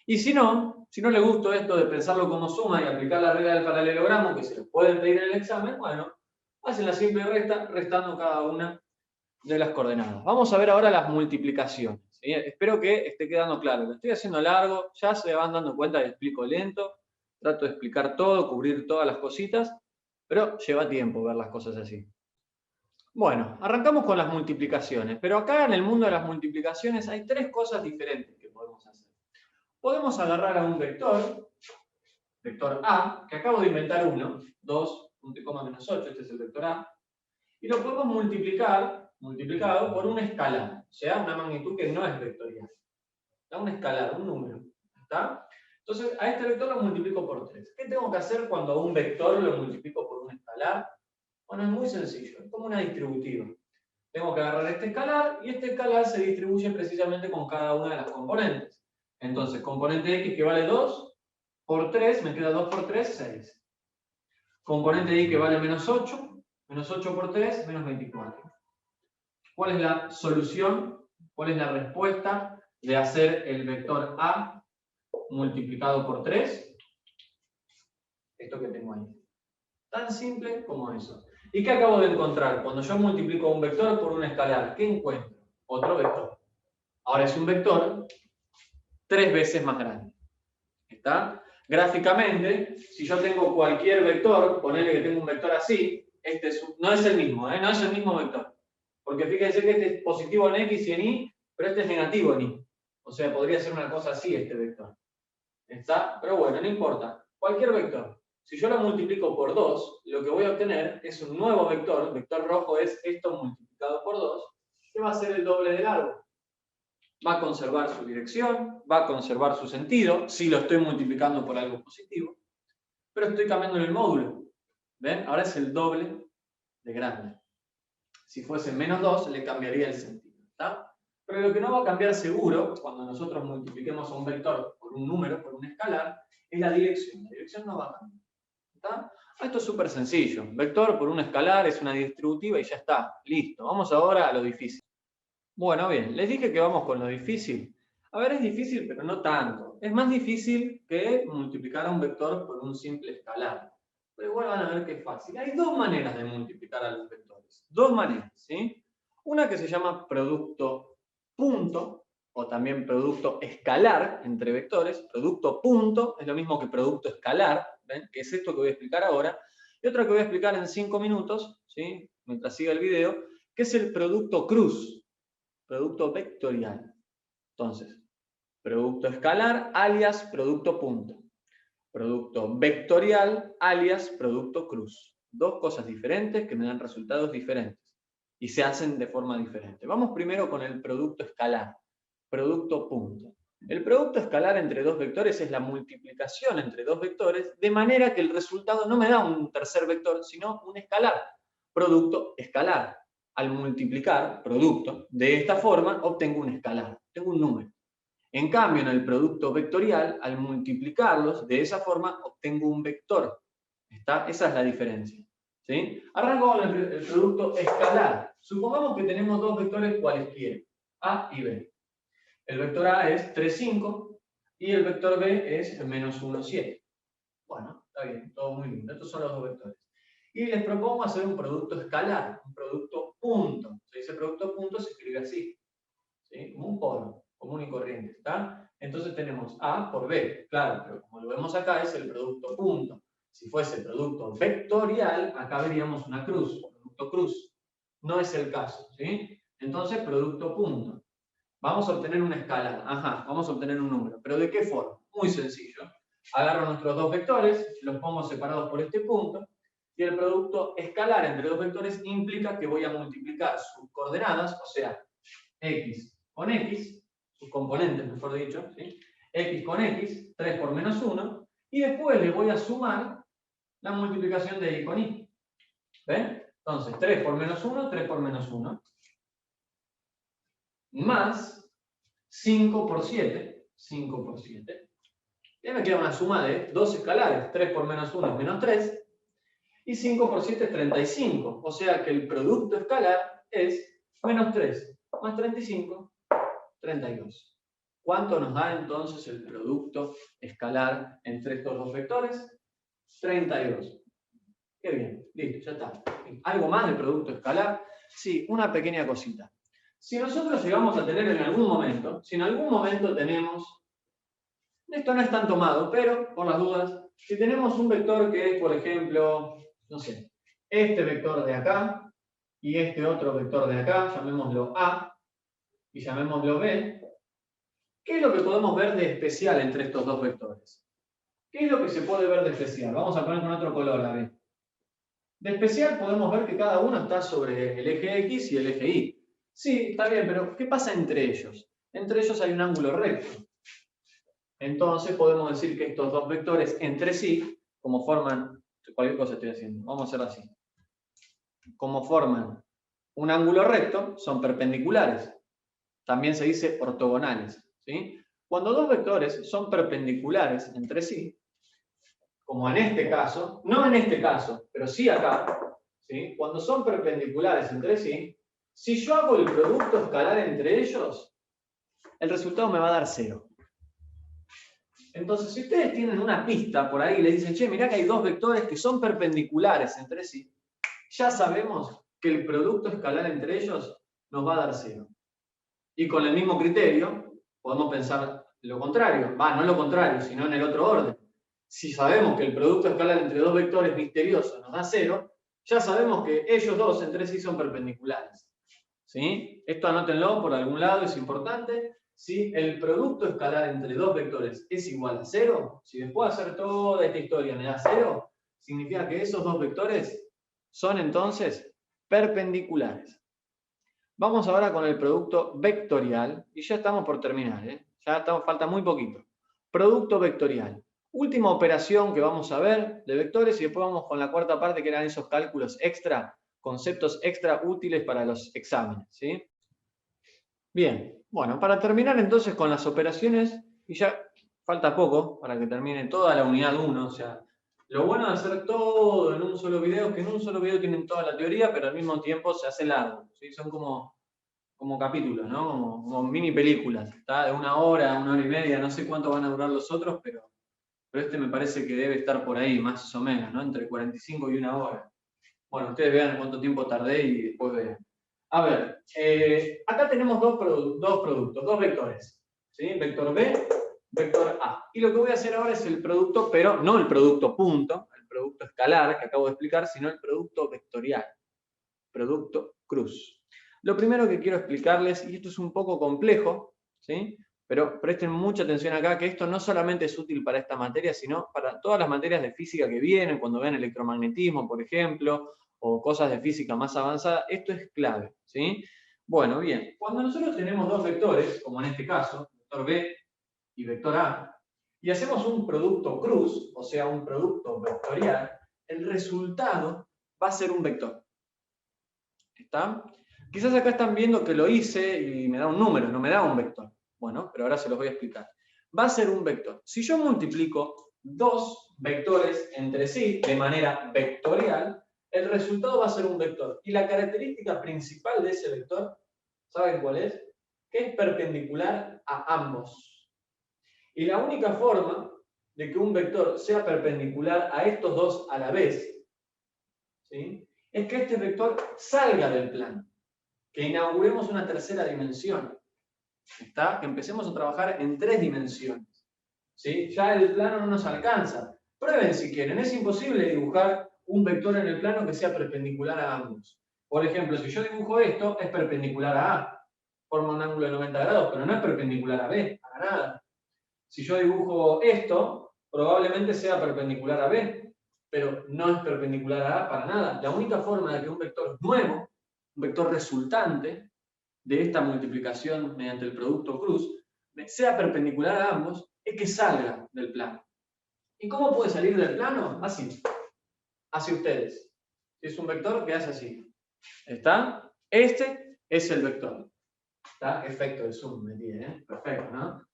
Y si no le gustó esto de pensarlo como suma y aplicar la regla del paralelogramo, que se lo pueden pedir en el examen, bueno, hacen la simple resta restando cada una de las coordenadas. Vamos a ver ahora las multiplicaciones. ¿Sí? Espero que esté quedando claro. Lo estoy haciendo largo, ya se van dando cuenta que explico lento. Trato de explicar todo, cubrir todas las cositas, pero lleva tiempo ver las cosas así. Bueno, arrancamos con las multiplicaciones, pero acá en el mundo de las multiplicaciones hay tres cosas diferentes que podemos hacer. Podemos agarrar a un vector A, que acabo de inventar uno, 2, menos 8, este es el vector A, y lo podemos multiplicado por un escalar, o sea, una magnitud que no es vectorial. Da un escalar, un número. ¿Está? Entonces, a este vector lo multiplico por 3. ¿Qué tengo que hacer cuando a un vector lo multiplico por un escalar? Bueno, es muy sencillo, es como una distributiva. Tengo que agarrar este escalar y este escalar se distribuye precisamente con cada una de las componentes. Entonces, componente x que vale 2 por 3, me queda 2 por 3, 6. Componente y que vale menos 8 por 3, menos 24. ¿Cuál es la solución? ¿Cuál es la respuesta de hacer el vector A multiplicado por 3? Esto que tengo ahí. Tan simple como eso. ¿Y qué acabo de encontrar? Cuando yo multiplico un vector por un escalar, ¿qué encuentro? Otro vector. Ahora es un vector 3 veces más grande. ¿Está? Gráficamente, si yo tengo cualquier vector, ponele que tengo un vector así, este no es el mismo, no es el mismo vector. Porque fíjense que este es positivo en X y en Y, pero este es negativo en Y. O sea, podría ser una cosa así este vector. ¿Está? Pero bueno, no importa. Cualquier vector. Si yo lo multiplico por 2, lo que voy a obtener es un nuevo vector. El vector rojo es esto multiplicado por 2, que va a ser el doble de largo. Va a conservar su dirección, va a conservar su sentido, si lo estoy multiplicando por algo positivo, pero estoy cambiando el módulo. ¿Ven? Ahora es el doble de grande. Si fuese menos 2, le cambiaría el sentido. ¿Está? Pero lo que no va a cambiar seguro, cuando nosotros multipliquemos a un vector por un número, por un escalar, es la dirección. La dirección no va a cambiar. ¿Está? Esto es súper sencillo. Vector por un escalar es una distributiva y ya está. Listo. Vamos ahora a lo difícil. Bueno, bien. Les dije que vamos con lo difícil. A ver, es difícil, pero no tanto. Es más difícil que multiplicar a un vector por un simple escalar. Pero igual van a ver que es fácil. Hay dos maneras de multiplicar a los vectores. Dos maneras, ¿sí? Una que se llama producto punto, o también producto escalar entre vectores. Producto punto es lo mismo que producto escalar, ¿ven? Que es esto que voy a explicar ahora. Y otra que voy a explicar en 5 minutos, ¿sí? Mientras siga el video, que es el producto cruz, producto vectorial. Entonces, producto escalar alias producto punto. Producto vectorial alias producto cruz. Dos cosas diferentes que me dan resultados diferentes y se hacen de forma diferente. Vamos primero con el producto escalar, producto punto. El producto escalar entre dos vectores es la multiplicación entre dos vectores, de manera que el resultado no me da un tercer vector, sino un escalar, producto escalar. Al multiplicar producto de esta forma, obtengo un escalar, tengo un número. En cambio, en el producto vectorial, al multiplicarlos de esa forma, obtengo un vector. ¿Está? Esa es la diferencia. ¿Sí? Arranco con el producto escalar. Supongamos que tenemos dos vectores cualesquiera, A y B. El vector A es 3, 5 y el vector B es menos 1, 7. Bueno, está bien, todo muy lindo. Estos son los dos vectores. Y les propongo hacer un producto escalar, un producto punto. Ese producto punto se escribe así, ¿sí? Como un polo, común y corriente. ¿Está? Entonces tenemos A por B, claro, pero como lo vemos acá es el producto punto. Si fuese el producto vectorial, acá veríamos una cruz, producto cruz. No es el caso, ¿sí? Entonces, producto punto. Vamos a obtener una escala. Ajá, vamos a obtener un número. ¿Pero de qué forma? Muy sencillo. Agarro nuestros dos vectores, los pongo separados por este punto, y el producto escalar entre dos vectores implica que voy a multiplicar sus coordenadas, o sea, x con x, sus componentes, mejor dicho, ¿sí? X con x, 3 por menos 1, y después le voy a sumar la multiplicación de y con y. ¿Ven? Entonces, 3 por menos 1, 3 por menos 1, más 5 por 7, 5 por 7. Ya me queda una suma de dos escalares, 3 por menos 1 es menos 3, y 5 por 7 es 35, o sea que el producto escalar es menos 3 más 35, 32. ¿Cuánto nos da entonces el producto escalar entre estos dos vectores? 32. Qué bien, listo, ya está. ¿Algo más del producto escalar? Sí, una pequeña cosita. Si nosotros llegamos a tener en algún momento, si en algún momento tenemos, esto no es tan tomado, pero por las dudas, si tenemos un vector que es, por ejemplo, no sé, este vector de acá y este otro vector de acá, llamémoslo A y llamémoslo B, ¿qué es lo que podemos ver de especial entre estos dos vectores? ¿Qué es lo que se puede ver de especial? Vamos a poner con otro color, a ver. De especial podemos ver que cada uno está sobre el eje X y el eje Y. Sí, está bien, pero ¿qué pasa entre ellos? Entre ellos hay un ángulo recto. Entonces podemos decir que estos dos vectores entre sí, como forman, cualquier cosa estoy haciendo, vamos a hacerlo así. Como forman un ángulo recto, son perpendiculares. También se dice ortogonales, ¿sí? Cuando dos vectores son perpendiculares entre sí, como en este caso, no en este caso, pero sí acá, ¿sí? Cuando son perpendiculares entre sí, si yo hago el producto escalar entre ellos, el resultado me va a dar 0. Entonces, si ustedes tienen una pista por ahí y le dicen, che, mirá que hay dos vectores que son perpendiculares entre sí, ya sabemos que el producto escalar entre ellos nos va a dar 0. Y con el mismo criterio, podemos pensar lo contrario. No lo contrario, sino en el otro orden. Si sabemos que el producto escalar entre dos vectores misteriosos nos da 0, ya sabemos que ellos dos entre sí son perpendiculares. ¿Sí? Esto anótenlo por algún lado, es importante. Si el producto escalar entre dos vectores es igual a 0, si después de hacer toda esta historia me da 0, significa que esos dos vectores son entonces perpendiculares. Vamos ahora con el producto vectorial, y ya estamos por terminar, falta muy poquito. Producto vectorial. Última operación que vamos a ver de vectores y después vamos con la cuarta parte que eran esos cálculos extra, conceptos extra útiles para los exámenes, ¿sí? Bien, bueno, para terminar entonces con las operaciones, y ya falta poco para que termine toda la unidad 1, o sea, Lo bueno de hacer todo en un solo video es que en un solo video tienen toda la teoría, pero al mismo tiempo se hace largo, ¿sí? Son como capítulos, ¿no? Como mini películas, ¿está? De 1 hora, 1 hora y media, no sé cuánto van a durar los otros, pero este me parece que debe estar por ahí, más o menos, ¿no? Entre 45 y 1 hora. Bueno, ustedes vean cuánto tiempo tardé y después vean. A ver, acá tenemos dos productos, dos vectores, ¿sí? Vector B, vector A. Y lo que voy a hacer ahora es el producto, pero no el producto punto, el producto escalar que acabo de explicar, sino el producto vectorial, producto cruz. Lo primero que quiero explicarles, y esto es un poco complejo, ¿sí? Pero presten mucha atención acá, que esto no solamente es útil para esta materia, sino para todas las materias de física que vienen, cuando vean electromagnetismo, por ejemplo, o cosas de física más avanzada, esto es clave, ¿sí? Bueno, bien, cuando nosotros tenemos dos vectores, como en este caso, vector B y vector A, y hacemos un producto cruz, o sea, un producto vectorial, el resultado va a ser un vector. ¿Está? Quizás acá están viendo que lo hice y me da un número, no me da un vector. Bueno, pero ahora se los voy a explicar. Va a ser un vector. Si yo multiplico dos vectores entre sí de manera vectorial, el resultado va a ser un vector. Y la característica principal de ese vector, ¿saben cuál es? Que es perpendicular a ambos. Y la única forma de que un vector sea perpendicular a estos dos a la vez, ¿sí?, es que este vector salga del plano, que inauguremos una tercera dimensión, ¿está? Que empecemos a trabajar en 3 dimensiones, ¿sí? Ya el plano no nos alcanza. Prueben si quieren, es imposible dibujar un vector en el plano que sea perpendicular a ambos. Por ejemplo, si yo dibujo esto, es perpendicular a A, forma un ángulo de 90 grados, pero no es perpendicular a B, para nada. Si yo dibujo esto, probablemente sea perpendicular a B, pero no es perpendicular a A para nada. La única forma de que un vector nuevo, un vector resultante de esta multiplicación mediante el producto cruz, sea perpendicular a ambos, es que salga del plano. ¿Y cómo puede salir del plano? Así, hacia ustedes. Es un vector que hace así. ¿Está? Este es el vector. ¿Está? Efecto de zoom, me tiene, ¿eh? Perfecto, ¿no?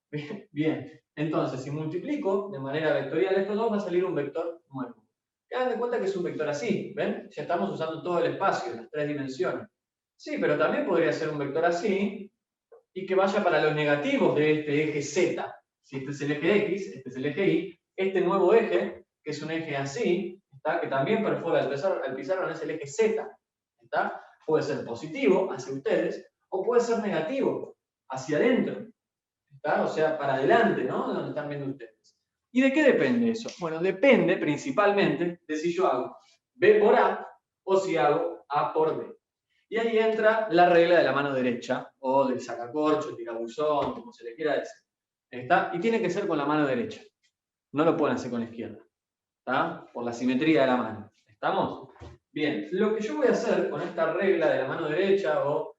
Bien. Entonces, si multiplico de manera vectorial estos dos, va a salir un vector nuevo. Hagan de cuenta que es un vector así, ¿ven? Ya estamos usando todo el espacio, las 3 dimensiones. Sí, pero también podría ser un vector así y que vaya para los negativos de este eje Z. Si este es el eje X, este es el eje Y, este nuevo eje, que es un eje así, ¿está?, que también perfora el pizarrón, es el eje Z. ¿Está? Puede ser positivo hacia ustedes o puede ser negativo hacia adentro. ¿Está? O sea, para adelante, ¿no? Donde están viendo ustedes. ¿Y de qué depende eso? Bueno, depende principalmente de si yo hago B por A o si hago A por B. Y ahí entra la regla de la mano derecha, o del sacacorcho, tirabuzón, como se le quiera decir. ¿Está? Y tiene que ser con la mano derecha. No lo pueden hacer con la izquierda. ¿Está? Por la simetría de la mano. ¿Estamos? Bien, lo que yo voy a hacer con esta regla de la mano derecha o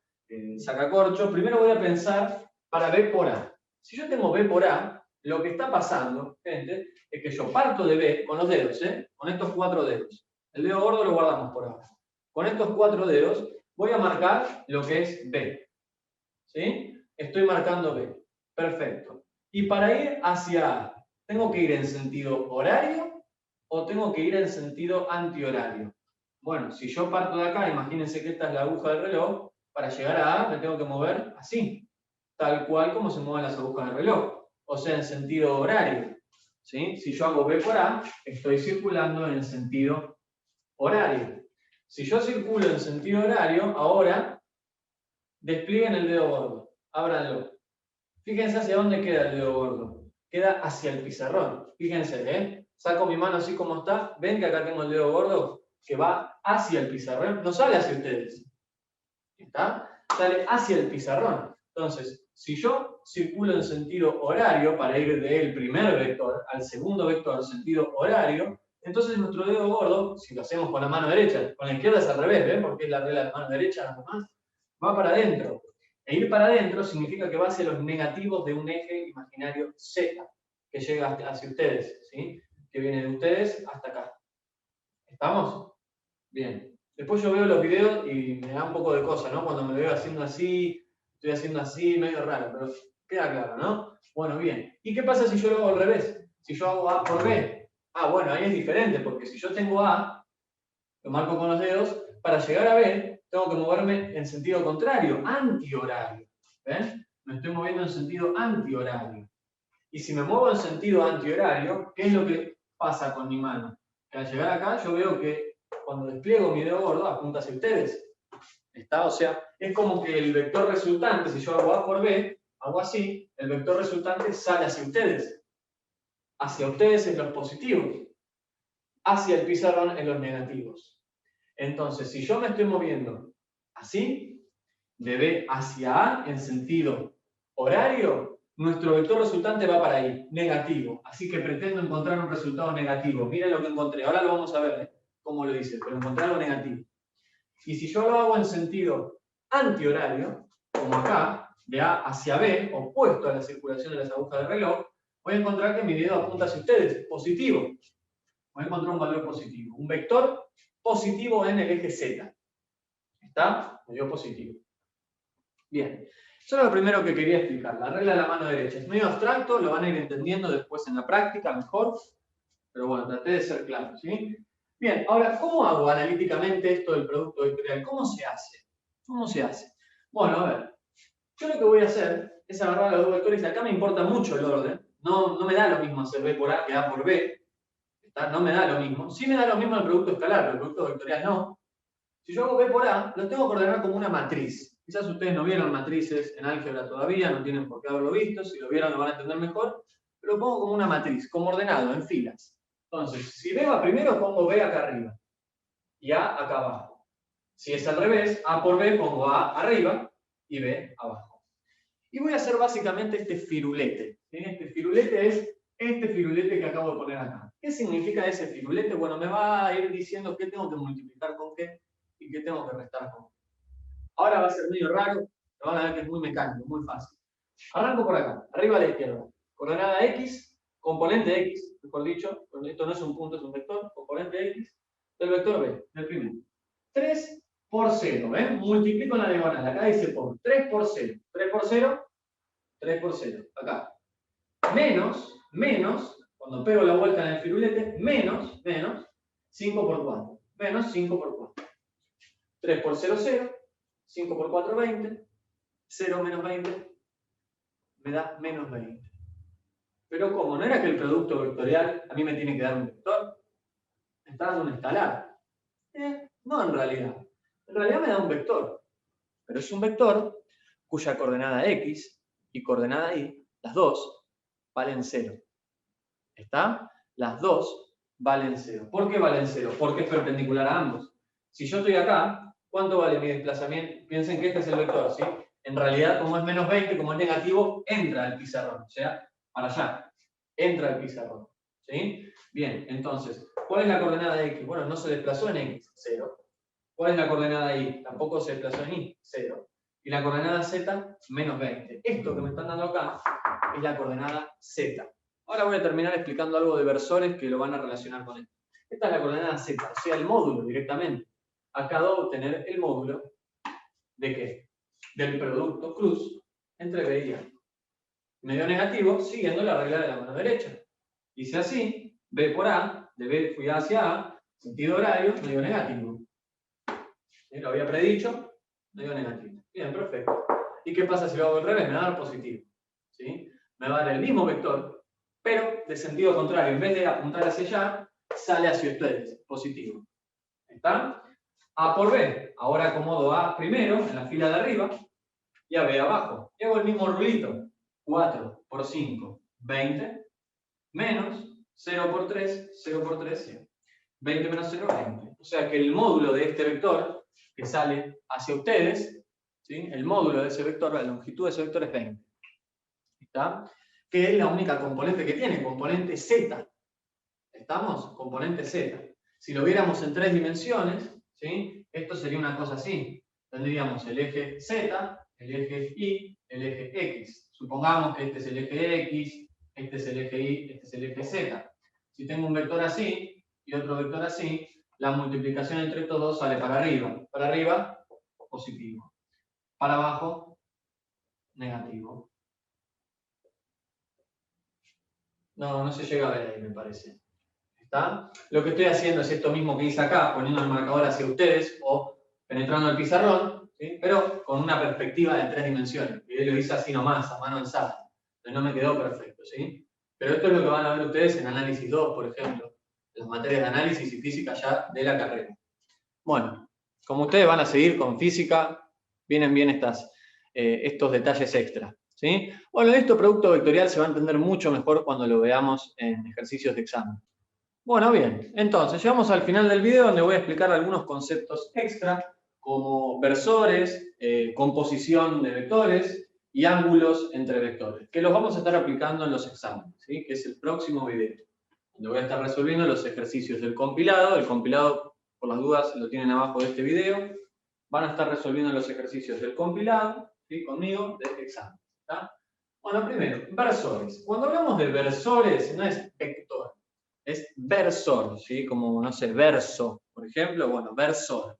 sacacorcho, primero voy a pensar para B por A. Si yo tengo B por A, lo que está pasando, gente, es que yo parto de B con los dedos, con estos 4 dedos. El dedo gordo lo guardamos por ahora. Con estos 4 dedos voy a marcar lo que es B. ¿Sí? Estoy marcando B. Perfecto. Y para ir hacia A, ¿tengo que ir en sentido horario o tengo que ir en sentido antihorario? Bueno, si yo parto de acá, imagínense que esta es la aguja del reloj, para llegar a A me tengo que mover así, tal cual como se mueven las agujas del reloj, o sea, en sentido horario. ¿Sí? Si yo hago B por A, estoy circulando en el sentido horario. Si yo circulo en sentido horario, ahora desplieguen el dedo gordo, ábranlo. Fíjense hacia dónde queda el dedo gordo. Queda hacia el pizarrón. Fíjense, saco mi mano así como está. ¿Ven que acá tengo el dedo gordo que va hacia el pizarrón? No sale hacia ustedes. ¿Está? Sale hacia el pizarrón. Entonces, si yo circulo en sentido horario para ir del primer vector al segundo vector en sentido horario, entonces nuestro dedo gordo, si lo hacemos con la mano derecha, con la izquierda es al revés, ¿ven? Porque es la regla de la mano derecha nada más, va para adentro. E ir para adentro significa que va hacia los negativos de un eje imaginario Z, que llega hacia ustedes, ¿sí? Que viene de ustedes hasta acá. ¿Estamos? Bien. Después yo veo los videos y me da un poco de cosa, ¿no? Cuando me veo haciendo así, estoy haciendo así, medio raro, pero queda claro, ¿no? Bueno, bien. ¿Y qué pasa si yo lo hago al revés? Si yo hago A por B, Ah, bueno, ahí es diferente, porque si yo tengo A, lo marco con los dedos, para llegar a B, tengo que moverme en sentido contrario, antihorario. ¿Ven? Me estoy moviendo en sentido antihorario. Y si me muevo en sentido antihorario, ¿qué es lo que pasa con mi mano? Que al llegar acá, yo veo que cuando despliego mi dedo gordo, apunta hacia ustedes. ¿Está? O sea, es como que el vector resultante, si yo hago A por B, hago así, el vector resultante sale hacia ustedes. Hacia ustedes en los positivos, hacia el pizarrón en los negativos. Entonces, si yo me estoy moviendo así, de B hacia A en sentido horario, nuestro vector resultante va para ahí, negativo. Así que pretendo encontrar un resultado negativo. Miren lo que encontré. Ahora lo vamos a ver, cómo lo dice, pero encontrar algo negativo. Y si yo lo hago en sentido antihorario, como acá, de A hacia B, opuesto a la circulación de las agujas del reloj, voy a encontrar que mi dedo apunta hacia ustedes, positivo. Voy a encontrar un valor positivo. Un vector positivo en el eje Z. ¿Está? Me dio positivo. Bien. Eso es lo primero que quería explicar. La regla de la mano derecha. Es medio abstracto, lo van a ir entendiendo después en la práctica mejor. Pero bueno, traté de ser claro, ¿sí? Bien, ahora, ¿cómo hago analíticamente esto del producto vectorial? ¿Cómo se hace? ¿Cómo se hace? Bueno, a ver. Yo lo que voy a hacer es agarrar los dos vectores. Acá me importa mucho el orden. No me da lo mismo hacer B por A que A por B. ¿Está? No me da lo mismo. Sí me da lo mismo el producto escalar, pero el producto vectorial no. Si yo hago B por A, lo tengo que ordenar como una matriz. Quizás ustedes no vieron matrices en álgebra todavía, no tienen por qué haberlo visto. Si lo vieron lo van a entender mejor. Pero lo pongo como una matriz, como ordenado, en filas. Entonces, si B va primero, pongo B acá arriba y A acá abajo. Si es al revés, A por B pongo A arriba y B abajo. Y voy a hacer básicamente este firulete. ¿Sí? Este firulete es este firulete que acabo de poner acá. ¿Qué significa ese firulete? Bueno, me va a ir diciendo qué tengo que multiplicar con qué y qué tengo que restar con qué. Ahora va a ser medio raro, pero van a ver que es muy mecánico, muy fácil. Arranco por acá, arriba a la izquierda. Coordenada X, componente X, mejor dicho, esto no es un punto, es un vector, componente X, del vector B, del primero. 3 por 0, ¿ven? Multiplico en la diagonal, acá dice por 3 por 0. 3 por 0, 3 por 0, acá. Menos, cuando pego la vuelta en el firulete, menos 5 por 4. Menos 5 por 4. 3 por 0, 0. 5 por 4, 20. 0 menos 20 me da menos 20. Pero ¿cómo? ¿No era que el producto vectorial a mí me tiene que dar un vector? Me está dando un escalar. No, en realidad. En realidad me da un vector. Pero es un vector cuya coordenada X y coordenada Y, las dos, valen 0. ¿Está? Las dos valen 0. ¿Por qué valen 0? Porque es perpendicular a ambos. Si yo estoy acá, ¿cuánto vale mi desplazamiento? Piensen que este es el vector, ¿sí? En realidad, como es menos 20, como es negativo, entra al pizarrón. O sea, para allá. Entra al pizarrón. ¿Sí? Bien, entonces, ¿cuál es la coordenada de X? Bueno, no se desplazó en X, 0. ¿Cuál es la coordenada Y? Tampoco se desplazó en Y, 0. Y la coordenada Z, menos 20. Esto que me están dando acá es la coordenada Z. Ahora voy a terminar explicando algo de versores que lo van a relacionar con esto. Esta es la coordenada Z, o sea, el módulo directamente. Acá debo obtener el módulo ¿de qué? Del producto cruz entre B y A. Medio negativo, siguiendo la regla de la mano derecha. Dice así, B por A, de B fui hacia A, sentido horario, medio negativo. Lo había predicho, medio negativo. Bien, perfecto. ¿Y qué pasa si lo hago al revés? Me va a dar positivo. ¿Sí? Me va a dar el mismo vector, pero de sentido contrario. En vez de apuntar hacia allá, sale hacia ustedes, positivo. ¿Está? A por B. Ahora acomodo A primero, en la fila de arriba, y a B abajo. Y hago el mismo rulito. 4 por 5, 20, menos 0 por 3, 0 por 3, 0. 20 menos 0, 20. O sea que el módulo de este vector, que sale hacia ustedes, ¿sí? El módulo de ese vector, la longitud de ese vector es 20. ¿Está? Que es la única componente que tiene, componente Z. ¿Estamos? Componente Z. Si lo viéramos en 3 dimensiones, ¿sí? Esto sería una cosa así. Tendríamos el eje Z, el eje Y, el eje X. Supongamos que este es el eje X, este es el eje Y, este es el eje Z. Si tengo un vector así y otro vector así, la multiplicación entre estos dos sale para arriba. Para arriba, positivo. Para abajo, negativo. No se llega a ver ahí, me parece. ¿Está? Lo que estoy haciendo es esto mismo que hice acá, poniendo el marcador hacia ustedes o penetrando el pizarrón, ¿sí? Pero con una perspectiva de 3 dimensiones. Y lo hice así nomás, a mano alzada. No me quedó perfecto, ¿sí? Pero esto es lo que van a ver ustedes en análisis 2, por ejemplo, las materias de análisis y física ya de la carrera. Bueno, como ustedes van a seguir con física, vienen bien estos detalles extra, ¿sí? Bueno, esto producto vectorial se va a entender mucho mejor cuando lo veamos en ejercicios de examen. Bueno, bien, entonces llegamos al final del video donde voy a explicar algunos conceptos extra, como versores, composición de vectores y ángulos entre vectores, que los vamos a estar aplicando en los exámenes, ¿sí? Que es el próximo video, donde voy a estar resolviendo los ejercicios del compilado. El compilado, por las dudas, lo tienen abajo de este video. Van a estar resolviendo los ejercicios del compilado, ¿sí? Conmigo, de examen, ¿tá? Bueno, primero, versores. Cuando hablamos de versores, no es vector, es versor, ¿sí? Como, no sé, verso, por ejemplo, bueno, versor.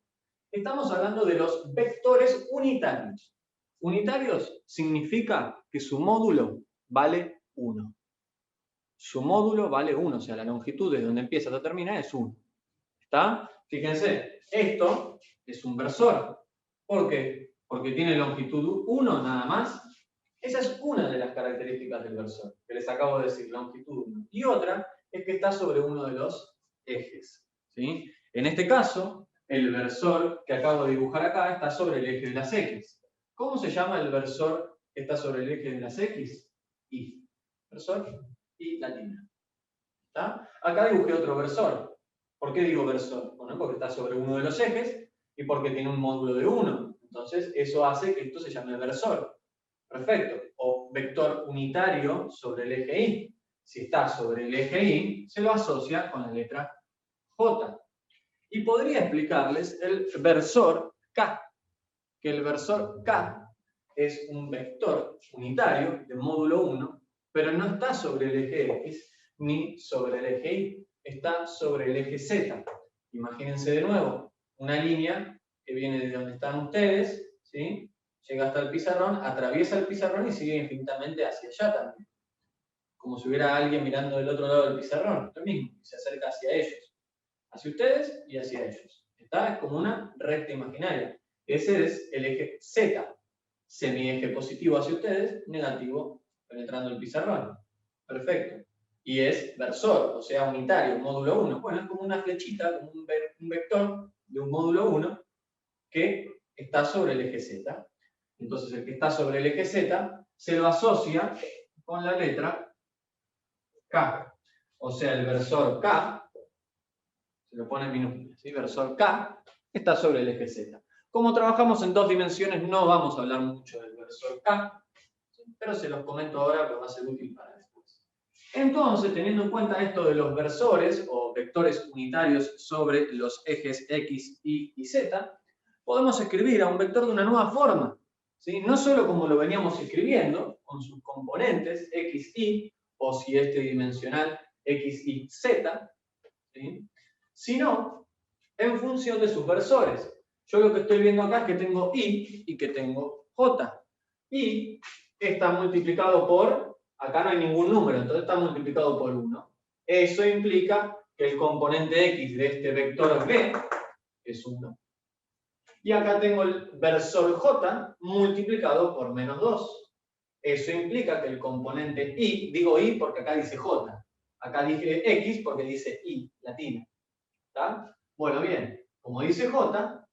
Estamos hablando de los vectores unitarios. Unitarios significa que su módulo vale 1. Su módulo vale 1, o sea, la longitud desde donde empieza hasta termina es 1. ¿Está? Fíjense, esto es un versor. ¿Por qué? Porque tiene longitud 1 nada más. Esa es una de las características del versor, que les acabo de decir, longitud 1. Y otra es que está sobre uno de los ejes, ¿sí? En este caso, el versor que acabo de dibujar acá está sobre el eje de las X. ¿Cómo se llama el versor que está sobre el eje de las X? Y. Versor y latina. ¿Está? Acá dibujé otro versor. ¿Por qué digo versor? Bueno, porque está sobre uno de los ejes y porque tiene un módulo de 1. Entonces, eso hace que esto se llame versor. Perfecto. O vector unitario sobre el eje Y. Si está sobre el eje Y, se lo asocia con la letra J. Y podría explicarles el versor K, que el versor K es un vector unitario de módulo 1, pero no está sobre el eje X ni sobre el eje Y, está sobre el eje Z. Imagínense de nuevo, una línea que viene de donde están ustedes, ¿sí? Llega hasta el pizarrón, atraviesa el pizarrón y sigue infinitamente hacia allá también. Como si hubiera alguien mirando del otro lado del pizarrón, lo mismo, se acerca hacia ellos. Hacia ustedes y hacia ellos. ¿Está? Es como una recta imaginaria. Ese es el eje Z. Semieje positivo hacia ustedes, negativo penetrando el pizarrón. Perfecto. Y es versor, o sea, unitario, módulo 1. Bueno, es como una flechita, como un vector de un módulo 1 que está sobre el eje Z. Entonces, el que está sobre el eje Z se lo asocia con la letra K. O sea, el versor K, se lo pone en minúsculas, ¿sí? Versor K está sobre el eje Z. Como trabajamos en 2 dimensiones, no vamos a hablar mucho del versor K, ¿sí? Pero se los comento ahora porque va a ser útil para después. Entonces, teniendo en cuenta esto de los versores o vectores unitarios sobre los ejes X, Y y Z, podemos escribir a un vector de una nueva forma, ¿sí? No solo como lo veníamos escribiendo, con sus componentes X, Y, o si es tridimensional X, Y, Z, ¿sí? Sino en función de sus versores. Yo lo que estoy viendo acá es que tengo Y y que tengo J. Y está multiplicado por, acá no hay ningún número, entonces está multiplicado por 1. Eso implica que el componente X de este vector B es 1. Y acá tengo el versor J multiplicado por menos 2. Eso implica que el componente Y, digo Y porque acá dice J. Acá dije X porque dice Y, latina. ¿Está? Bueno, bien, como dice J,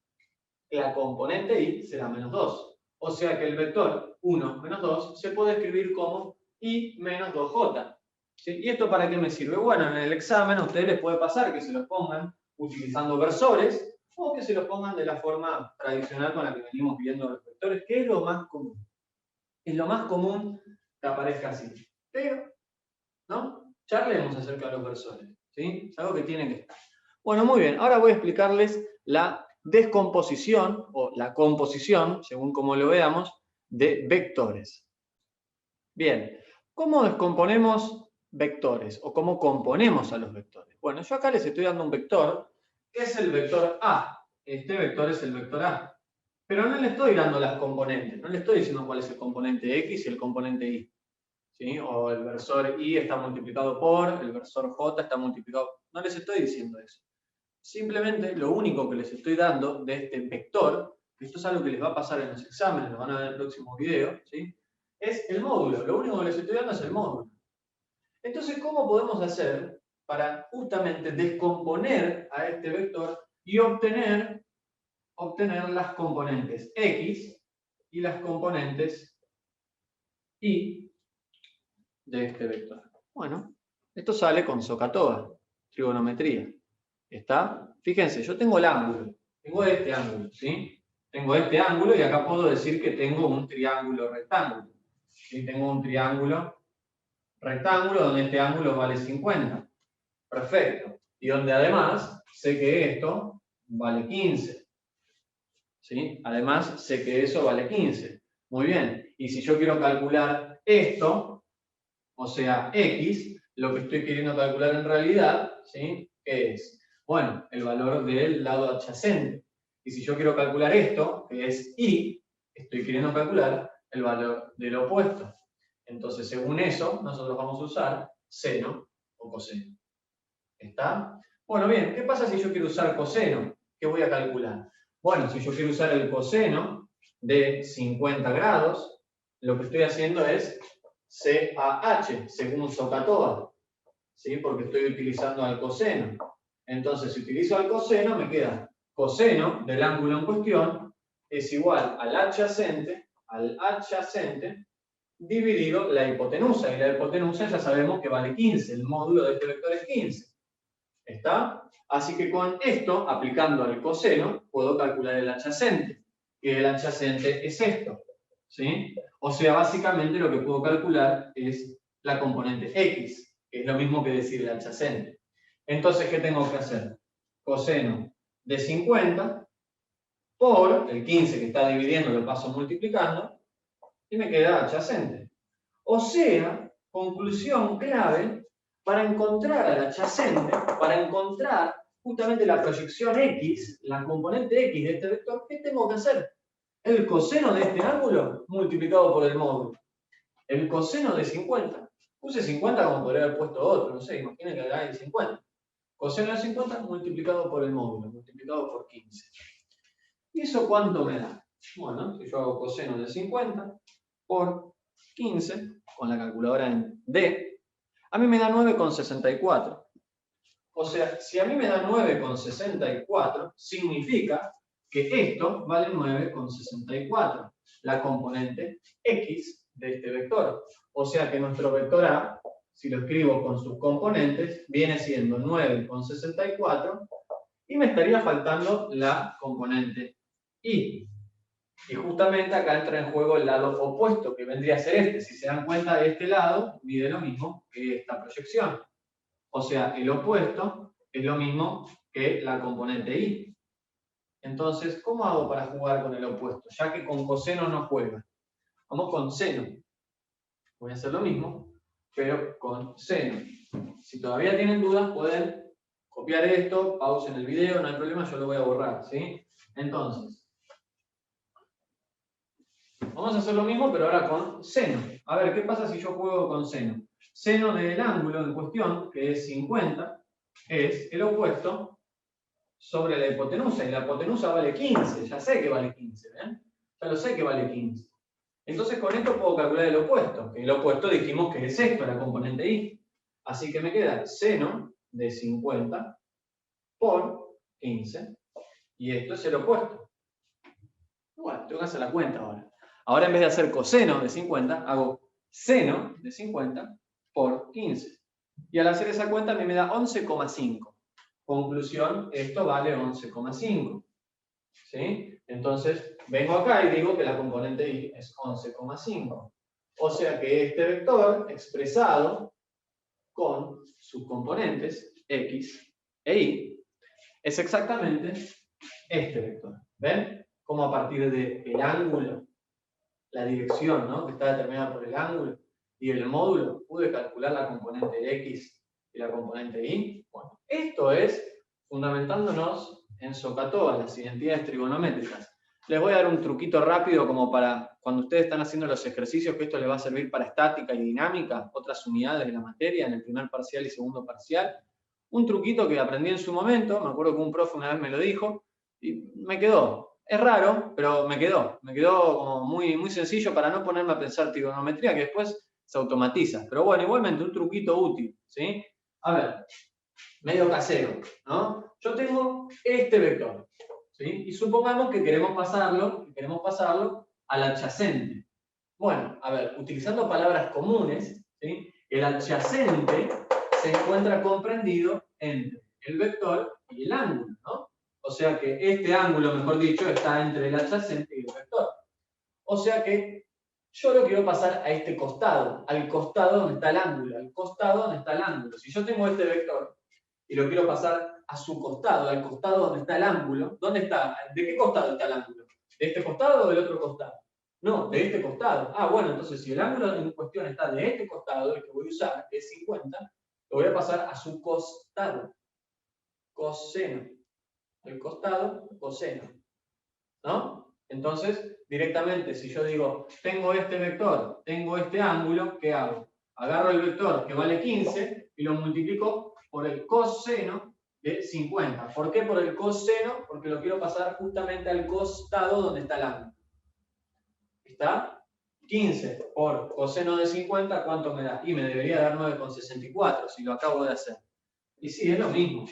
la componente Y será menos 2. O sea que el vector 1 menos 2 se puede escribir como Y menos 2J. ¿Sí? ¿Y esto para qué me sirve? Bueno, en el examen a ustedes les puede pasar que se los pongan utilizando versores o que se los pongan de la forma tradicional con la que venimos viendo los vectores, que es lo más común. Es lo más común que aparezca así. Pero, ¿no? Charlemos acerca de los versores. ¿Sí? Es algo que tiene que estar. Bueno, muy bien. Ahora voy a explicarles la descomposición o la composición, según como lo veamos, de vectores. Bien, ¿cómo descomponemos vectores o cómo componemos a los vectores? Bueno, yo acá les estoy dando un vector, que es el vector A. Este vector es el vector A. Pero no le estoy dando las componentes, no le estoy diciendo cuál es el componente X y el componente Y. ¿sí? O el versor y está multiplicado por, el versor j está multiplicado. No les estoy diciendo eso. Simplemente lo único que les estoy dando de este vector, que esto es algo que les va a pasar en los exámenes, lo van a ver en el próximo video, ¿sí? Es el módulo. Lo único que les estoy dando es el módulo. Entonces, ¿cómo podemos hacer para justamente descomponer a este vector y obtener las componentes x y las componentes y de este vector? Bueno, esto sale con SOHCAHTOA, trigonometría. ¿Está? Fíjense, yo tengo el ángulo, tengo este ángulo, ¿sí? Tengo este ángulo y acá puedo decir que tengo un triángulo rectángulo. ¿Sí? Tengo un triángulo rectángulo donde este ángulo vale 50. Perfecto. Y donde además sé que esto vale 15. ¿Sí? Además sé que eso vale 15. Muy bien. Y si yo quiero calcular esto, o sea, x, lo que estoy queriendo calcular en realidad, ¿sí? ¿Qué es? Bueno, el valor del lado adyacente. Y si yo quiero calcular esto, que es y, estoy queriendo calcular el valor del opuesto. Entonces, según eso, nosotros vamos a usar seno o coseno. ¿Está? Bueno, bien, ¿qué pasa si yo quiero usar coseno? ¿Qué voy a calcular? Bueno, si yo quiero usar el coseno de 50 grados, lo que estoy haciendo es CAH, según SOHCAHTOA, ¿sí? Porque estoy utilizando al coseno. Entonces, si utilizo al coseno, me queda coseno del ángulo en cuestión es igual al adyacente, dividido la hipotenusa. Y la hipotenusa ya sabemos que vale 15. El módulo de este vector es 15. ¿Está? Así que con esto, aplicando al coseno, puedo calcular el adyacente. Y el adyacente es esto. ¿Sí? O sea, básicamente lo que puedo calcular es la componente x, que es lo mismo que decir el adyacente. Entonces, ¿qué tengo que hacer? Coseno de 50 por el 15 que está dividiendo, lo paso multiplicando, y me queda adyacente. O sea, conclusión clave, para encontrar al adyacente, para encontrar justamente la proyección x, la componente x de este vector, ¿qué tengo que hacer? El coseno de este ángulo multiplicado por el módulo. El coseno de 50. Puse 50 como podría haber puesto otro, no sé, imaginen que acá hay 50. Coseno de 50 multiplicado por el módulo, multiplicado por 15. ¿Y eso cuánto me da? Bueno, si yo hago coseno de 50 por 15, con la calculadora en D, a mí me da 9,64. O sea, si a mí me da 9,64, significa que esto vale 9,64, la componente x de este vector. O sea que nuestro vector A, si lo escribo con sus componentes, viene siendo 9,64 y me estaría faltando la componente y. Y justamente acá entra en juego el lado opuesto, que vendría a ser este. Si se dan cuenta, de este lado mide lo mismo que esta proyección. O sea, el opuesto es lo mismo que la componente y. Entonces, ¿cómo hago para jugar con el opuesto? Ya que con coseno no juega. Vamos con seno. Voy a hacer lo mismo, pero con seno. Si todavía tienen dudas, pueden copiar esto, pausen el video, no hay problema, yo lo voy a borrar, ¿sí? Entonces, vamos a hacer lo mismo, pero ahora con seno. A ver, ¿qué pasa si yo juego con seno? Seno del ángulo en cuestión, que es 50, es el opuesto sobre la hipotenusa. Y la hipotenusa vale 15, ya sé que vale 15, ¿ven? Ya lo sé que vale 15. Entonces con esto puedo calcular el opuesto, que el opuesto dijimos que es esto, la componente y. Así que me queda seno de 50 por 15, y esto es el opuesto. Bueno, tengo que hacer la cuenta ahora. Ahora en vez de hacer coseno de 50, hago seno de 50 por 15. Y al hacer esa cuenta a mí me da 11,5. Conclusión, esto vale 11,5. ¿Sí? Entonces, vengo acá y digo que la componente y es 11,5. O sea que este vector expresado con sus componentes x e y es exactamente este vector. ¿Ven? Como a partir del ángulo, la dirección, ¿no? Que está determinada por el ángulo, y el módulo, pude calcular la componente x y la componente y. Bueno, esto es fundamentándonos en SOHCAHTOA, las identidades trigonométricas. Les voy a dar un truquito rápido como para cuando ustedes están haciendo los ejercicios, que esto les va a servir para estática y dinámica, otras unidades de la materia, en el primer parcial y segundo parcial. Un truquito que aprendí en su momento, me acuerdo que un profe una vez me lo dijo, y me quedó. Es raro, pero me quedó. Me quedó como muy, muy sencillo para no ponerme a pensar trigonometría, que después se automatiza. Pero bueno, igualmente un truquito útil, ¿sí? A ver, medio casero, ¿no? Yo tengo este vector, ¿sí? Y supongamos que queremos pasarlo al adyacente. Bueno, a ver, utilizando palabras comunes, ¿sí? El adyacente se encuentra comprendido entre el vector y el ángulo, ¿no? O sea que este ángulo, mejor dicho, está entre el adyacente y el vector. O sea que yo lo quiero pasar a este costado, al costado donde está el ángulo, al costado donde está el ángulo. Si yo tengo este vector y lo quiero pasar a su costado, al costado donde está el ángulo, ¿dónde está? ¿De qué costado está el ángulo? ¿De este costado o del otro costado? No, de este costado. Ah, bueno, entonces si el ángulo en cuestión está de este costado, el que voy a usar, que es 50, lo voy a pasar a su costado. Coseno. El costado, coseno. ¿No? Entonces, directamente, si yo digo, tengo este vector, tengo este ángulo, ¿qué hago? Agarro el vector que vale 15 y lo multiplico por el coseno de 50. ¿Por qué por el coseno? Porque lo quiero pasar justamente al costado donde está el ángulo. ¿Está? 15 por coseno de 50, ¿cuánto me da? Y me debería dar 9,64 si lo acabo de hacer. Y sí, es lo mismo.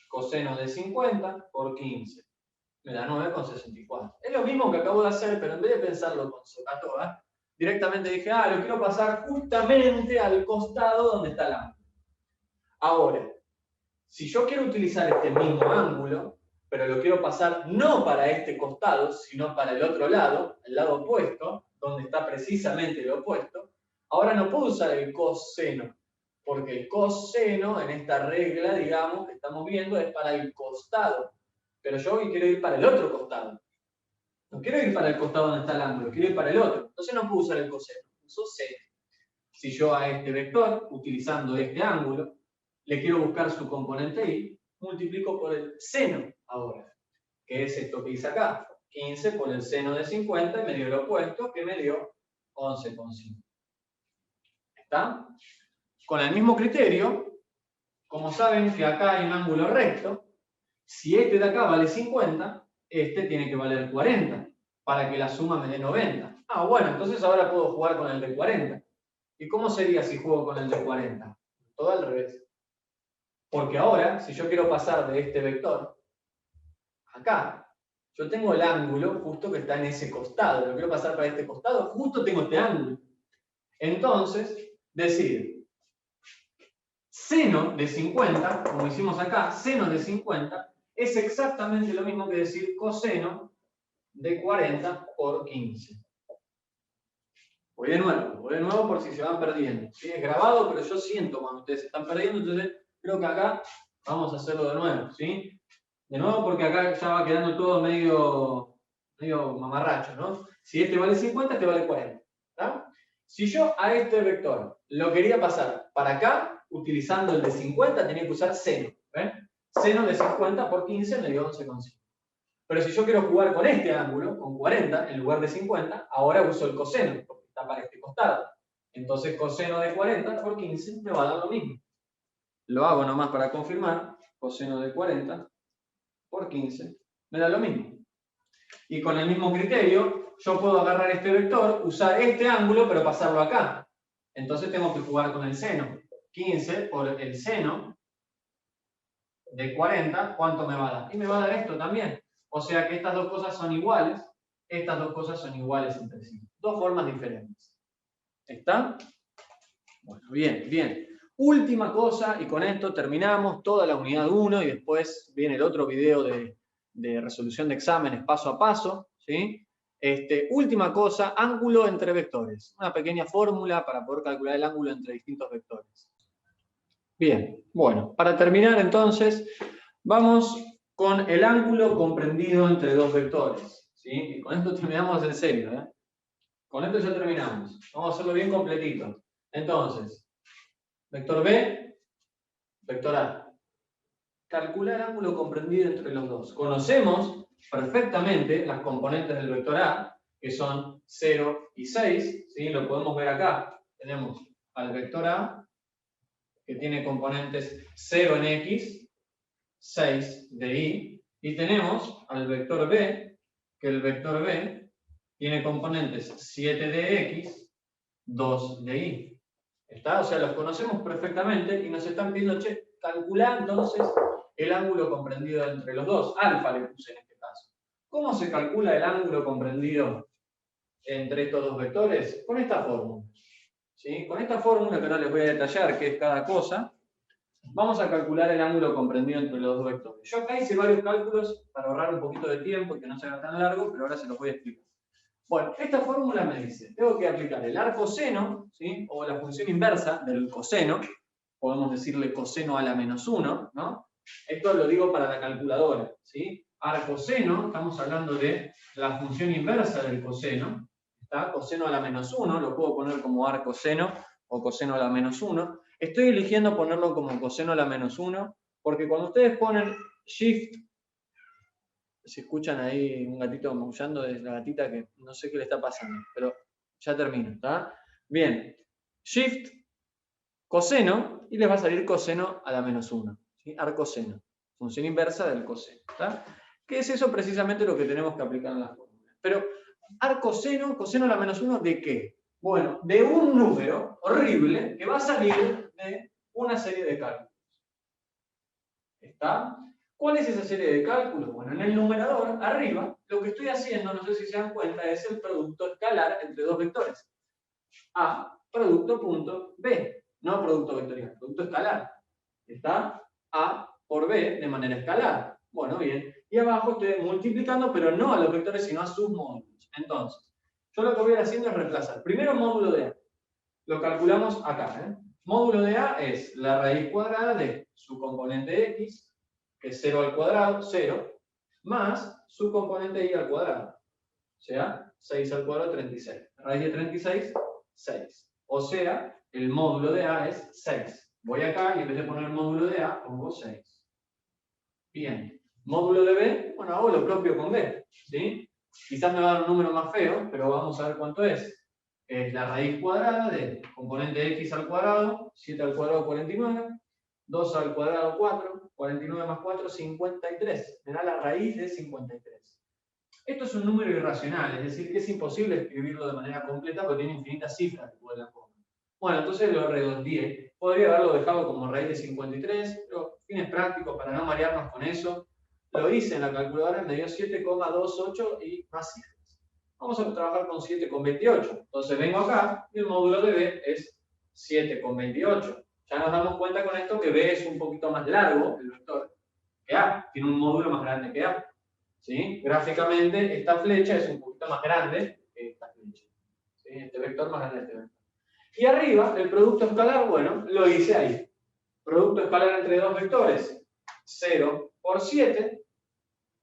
Coseno de 50 por 15. Me da 9,64. Es lo mismo que acabo de hacer, pero en vez de pensarlo con socatoa, directamente dije, lo quiero pasar justamente al costado donde está el ángulo. Ahora, si yo quiero utilizar este mismo ángulo, pero lo quiero pasar no para este costado, sino para el otro lado, el lado opuesto, donde está precisamente el opuesto, ahora no puedo usar el coseno, porque el coseno en esta regla, digamos, que estamos viendo, es para el costado. Pero yo hoy quiero ir para el otro costado. No quiero ir para el costado donde está el ángulo, quiero ir para el otro. Entonces no puedo usar el coseno, uso seno. Si yo a este vector, utilizando este ángulo, le quiero buscar su componente y, multiplico por el seno ahora, que es esto que hice acá. 15 por el seno de 50 y me dio lo opuesto, que me dio 11,5. ¿Está? Con el mismo criterio, como saben que acá hay un ángulo recto, si este de acá vale 50, este tiene que valer 40, para que la suma me dé 90. Bueno, entonces ahora puedo jugar con el de 40. ¿Y cómo sería si juego con el de 40? Todo al revés. Porque ahora, si yo quiero pasar de este vector, acá, yo tengo el ángulo justo que está en ese costado. Lo quiero pasar para este costado, justo tengo este ángulo. Entonces, decir, seno de 50, como hicimos acá, seno de 50, es exactamente lo mismo que decir coseno de 40 por 15. Voy de nuevo por si se van perdiendo. ¿Sí? Es grabado, pero yo siento cuando ustedes se están perdiendo, entonces creo que acá vamos a hacerlo de nuevo. ¿Sí? De nuevo porque acá ya va quedando todo medio mamarracho, ¿no? Si este vale 50, este vale 40. ¿Tá? Si yo a este vector lo quería pasar para acá, utilizando el de 50, tenía que usar seno. Seno de 50 por 15 me dio 11,5. Pero si yo quiero jugar con este ángulo, con 40 en lugar de 50, ahora uso el coseno, porque está para este costado. Entonces coseno de 40 por 15 me va a dar lo mismo. Lo hago nomás para confirmar. Coseno de 40 por 15 me da lo mismo. Y con el mismo criterio, yo puedo agarrar este vector, usar este ángulo, pero pasarlo acá. Entonces tengo que jugar con el seno. 15 por el seno de 40, ¿cuánto me va a dar? Y me va a dar esto también. O sea que estas dos cosas son iguales. Estas dos cosas son iguales entre sí. Dos formas diferentes. ¿Está? Bueno, bien, bien. Última cosa, y con esto terminamos toda la unidad 1 y después viene el otro video de resolución de exámenes paso a paso. ¿Sí? Última cosa, ángulo entre vectores. Una pequeña fórmula para poder calcular el ángulo entre distintos vectores. Bien, bueno, para terminar entonces, vamos con el ángulo comprendido entre dos vectores. ¿Sí? Y con esto terminamos en serio. ¿Eh? Con esto ya terminamos. Vamos a hacerlo bien completito. Entonces, vector B, vector A. Calcular el ángulo comprendido entre los dos. Conocemos perfectamente las componentes del vector A, que son 0 y 6, ¿sí? Lo podemos ver acá. Tenemos al vector A, que tiene componentes 0 en X, 6 de Y, y tenemos al vector B, que el vector B tiene componentes 7 de X, 2 de Y. ¿Está? O sea, los conocemos perfectamente y nos están pidiendo, che, calcular entonces el ángulo comprendido entre los dos. Alfa le puse en este caso. ¿Cómo se calcula el ángulo comprendido entre estos dos vectores? Con esta fórmula. ¿Sí? Con esta fórmula, que ahora les voy a detallar qué es cada cosa, vamos a calcular el ángulo comprendido entre los dos vectores. Yo acá hice varios cálculos para ahorrar un poquito de tiempo y que no se haga tan largo, pero ahora se los voy a explicar. Bueno, esta fórmula me dice, tengo que aplicar el arcoseno, ¿sí? O la función inversa del coseno, podemos decirle coseno a la menos 1, ¿no? Esto lo digo para la calculadora, ¿sí? Arcoseno, estamos hablando de la función inversa del coseno, ¿está? Coseno a la menos 1, lo puedo poner como arcoseno o coseno a la menos 1. Estoy eligiendo ponerlo como coseno a la menos 1, porque cuando ustedes ponen shift, si escuchan ahí un gatito maullando, es la gatita que no sé qué le está pasando, pero ya termino, ¿está? Bien, shift, coseno, y les va a salir coseno a la menos 1, ¿sí? Arcoseno, función inversa del coseno, ¿está? ¿Qué es eso precisamente lo que tenemos que aplicar en la fórmula? Pero, arcoseno, coseno a la menos 1, ¿de qué? Bueno, de un número horrible que va a salir de una serie de cálculos. ¿Está? ¿Cuál es esa serie de cálculos? Bueno, en el numerador, arriba, lo que estoy haciendo, no sé si se dan cuenta, es el producto escalar entre dos vectores. A, producto punto, B. No producto vectorial, producto escalar. ¿Está? A por B de manera escalar. Bueno, bien. Y abajo estoy multiplicando, pero no a los vectores, sino a sus módulos. Entonces, yo lo que voy a ir haciendo es reemplazar. Primero módulo de A. Lo calculamos acá, ¿eh? Módulo de A es la raíz cuadrada de su componente X, que es 0 al cuadrado, 0, más su componente Y al cuadrado. O sea, 6 al cuadrado, 36. Raíz de 36, 6. O sea, el módulo de A es 6. Voy acá y en vez de poner el módulo de A, pongo 6. Bien. Módulo de B, bueno, hago lo propio con B. ¿Sí? Quizás me va a dar un número más feo, pero vamos a ver cuánto es. Es la raíz cuadrada de componente X al cuadrado, 7 al cuadrado, 49. 2 al cuadrado, 4. 49 más 4, 53. Me da la raíz de 53. Esto es un número irracional, es decir, que es imposible escribirlo de manera completa porque tiene infinitas cifras después de la coma. Bueno, entonces lo redondeé. Podría haberlo dejado como raíz de 53, pero fines prácticos para no marearnos con eso. Lo hice en la calculadora, me dio 7,28 y más cifras. Vamos a trabajar con 7,28. Entonces vengo acá y el módulo de B es 7,28. Ya nos damos cuenta con esto que B es un poquito más largo, el vector, que A. Tiene un módulo más grande que A. ¿Sí? Gráficamente, esta flecha es un poquito más grande que esta flecha. ¿Sí? Este vector más grande que este vector. Y arriba, el producto escalar, bueno, lo hice ahí. Producto escalar entre dos vectores. 0 por 7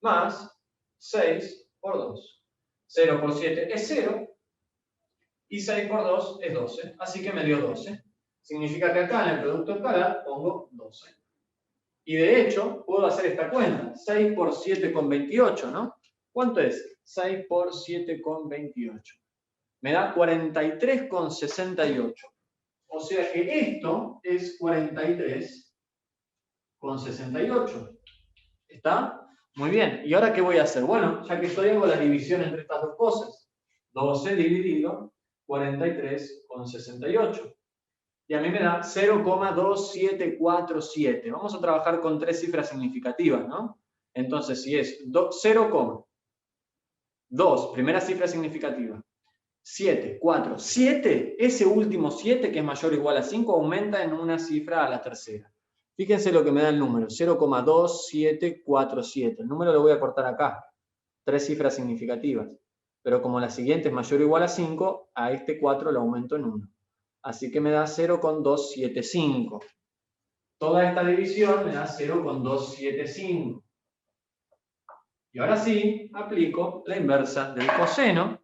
más 6 por 2. 0 por 7 es 0 y 6 por 2 es 12. Así que me dio 12. Significa que acá en el producto escalar pongo 12. Y de hecho, puedo hacer esta cuenta. 6 por 7,28, ¿no? ¿Cuánto es? 6 por 7,28. Me da 43,68. O sea que esto es 43,68. ¿Está? Muy bien. ¿Y ahora qué voy a hacer? Bueno, ya que estoy, hago la división entre estas dos cosas. 12 dividido 43,68. Y a mí me da 0,2747. Vamos a trabajar con tres cifras significativas, ¿no? Entonces, si es 0,2, primera cifra significativa, 7, 4, 7, ese último 7, que es mayor o igual a 5, aumenta en una cifra a la tercera. Fíjense lo que me da el número, 0,2747. El número lo voy a cortar acá, tres cifras significativas. Pero como la siguiente es mayor o igual a 5, a este 4 lo aumento en 1. Así que me da 0,275. Toda esta división me da 0,275. Y ahora sí, aplico la inversa del coseno,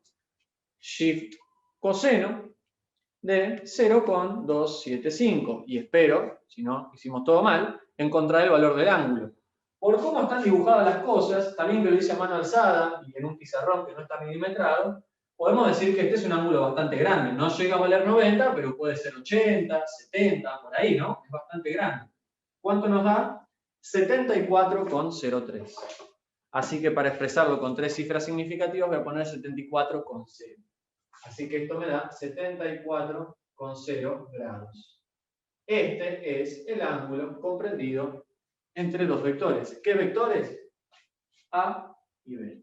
shift coseno, de 0,275. Y espero, si no hicimos todo mal, encontrar el valor del ángulo. por cómo están dibujadas las cosas, también que lo hice a mano alzada y en un pizarrón que no está milimetrado, podemos decir que este es un ángulo bastante grande. No llega a valer 90, pero puede ser 80, 70, por ahí, ¿no? Es bastante grande. ¿Cuánto nos da? 74,03. Así que para expresarlo con 3 cifras significativas voy a poner 74,0. Así que esto me da 74,0 grados. Este es el ángulo comprendido entre dos vectores. ¿Qué vectores? A y B.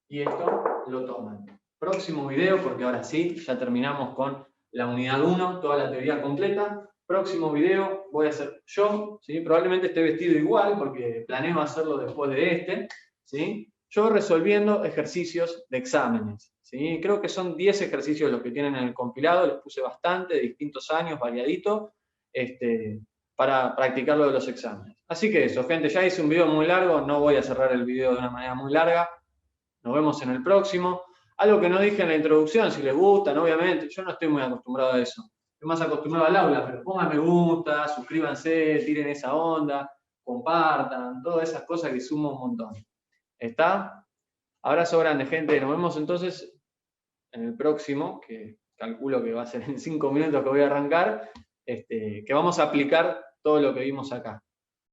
Y esto lo toman. Próximo video, porque ahora sí, ya terminamos con la unidad 1, toda la teoría completa. Próximo video voy a hacer yo, ¿sí? Probablemente esté vestido igual, porque planeo hacerlo después de este, ¿sí? Yo resolviendo ejercicios de exámenes, ¿sí? Creo que son 10 ejercicios los que tienen en el compilado, les puse bastante, de distintos años, variadito, para practicar lo de los exámenes. Así que eso, gente, ya hice un video muy largo, no voy a cerrar el video de una manera muy larga. Nos vemos en el próximo. Algo que no dije en la introducción, si les gustan, obviamente, yo no estoy muy acostumbrado a eso. Estoy más acostumbrado al aula, pero pongan me gusta, suscríbanse, tiren esa onda, compartan, todas esas cosas que sumo un montón. ¿Está? Abrazo grande, gente. Nos vemos entonces en el próximo, que calculo que va a ser en 5 minutos que voy a arrancar, que vamos a aplicar todo lo que vimos acá.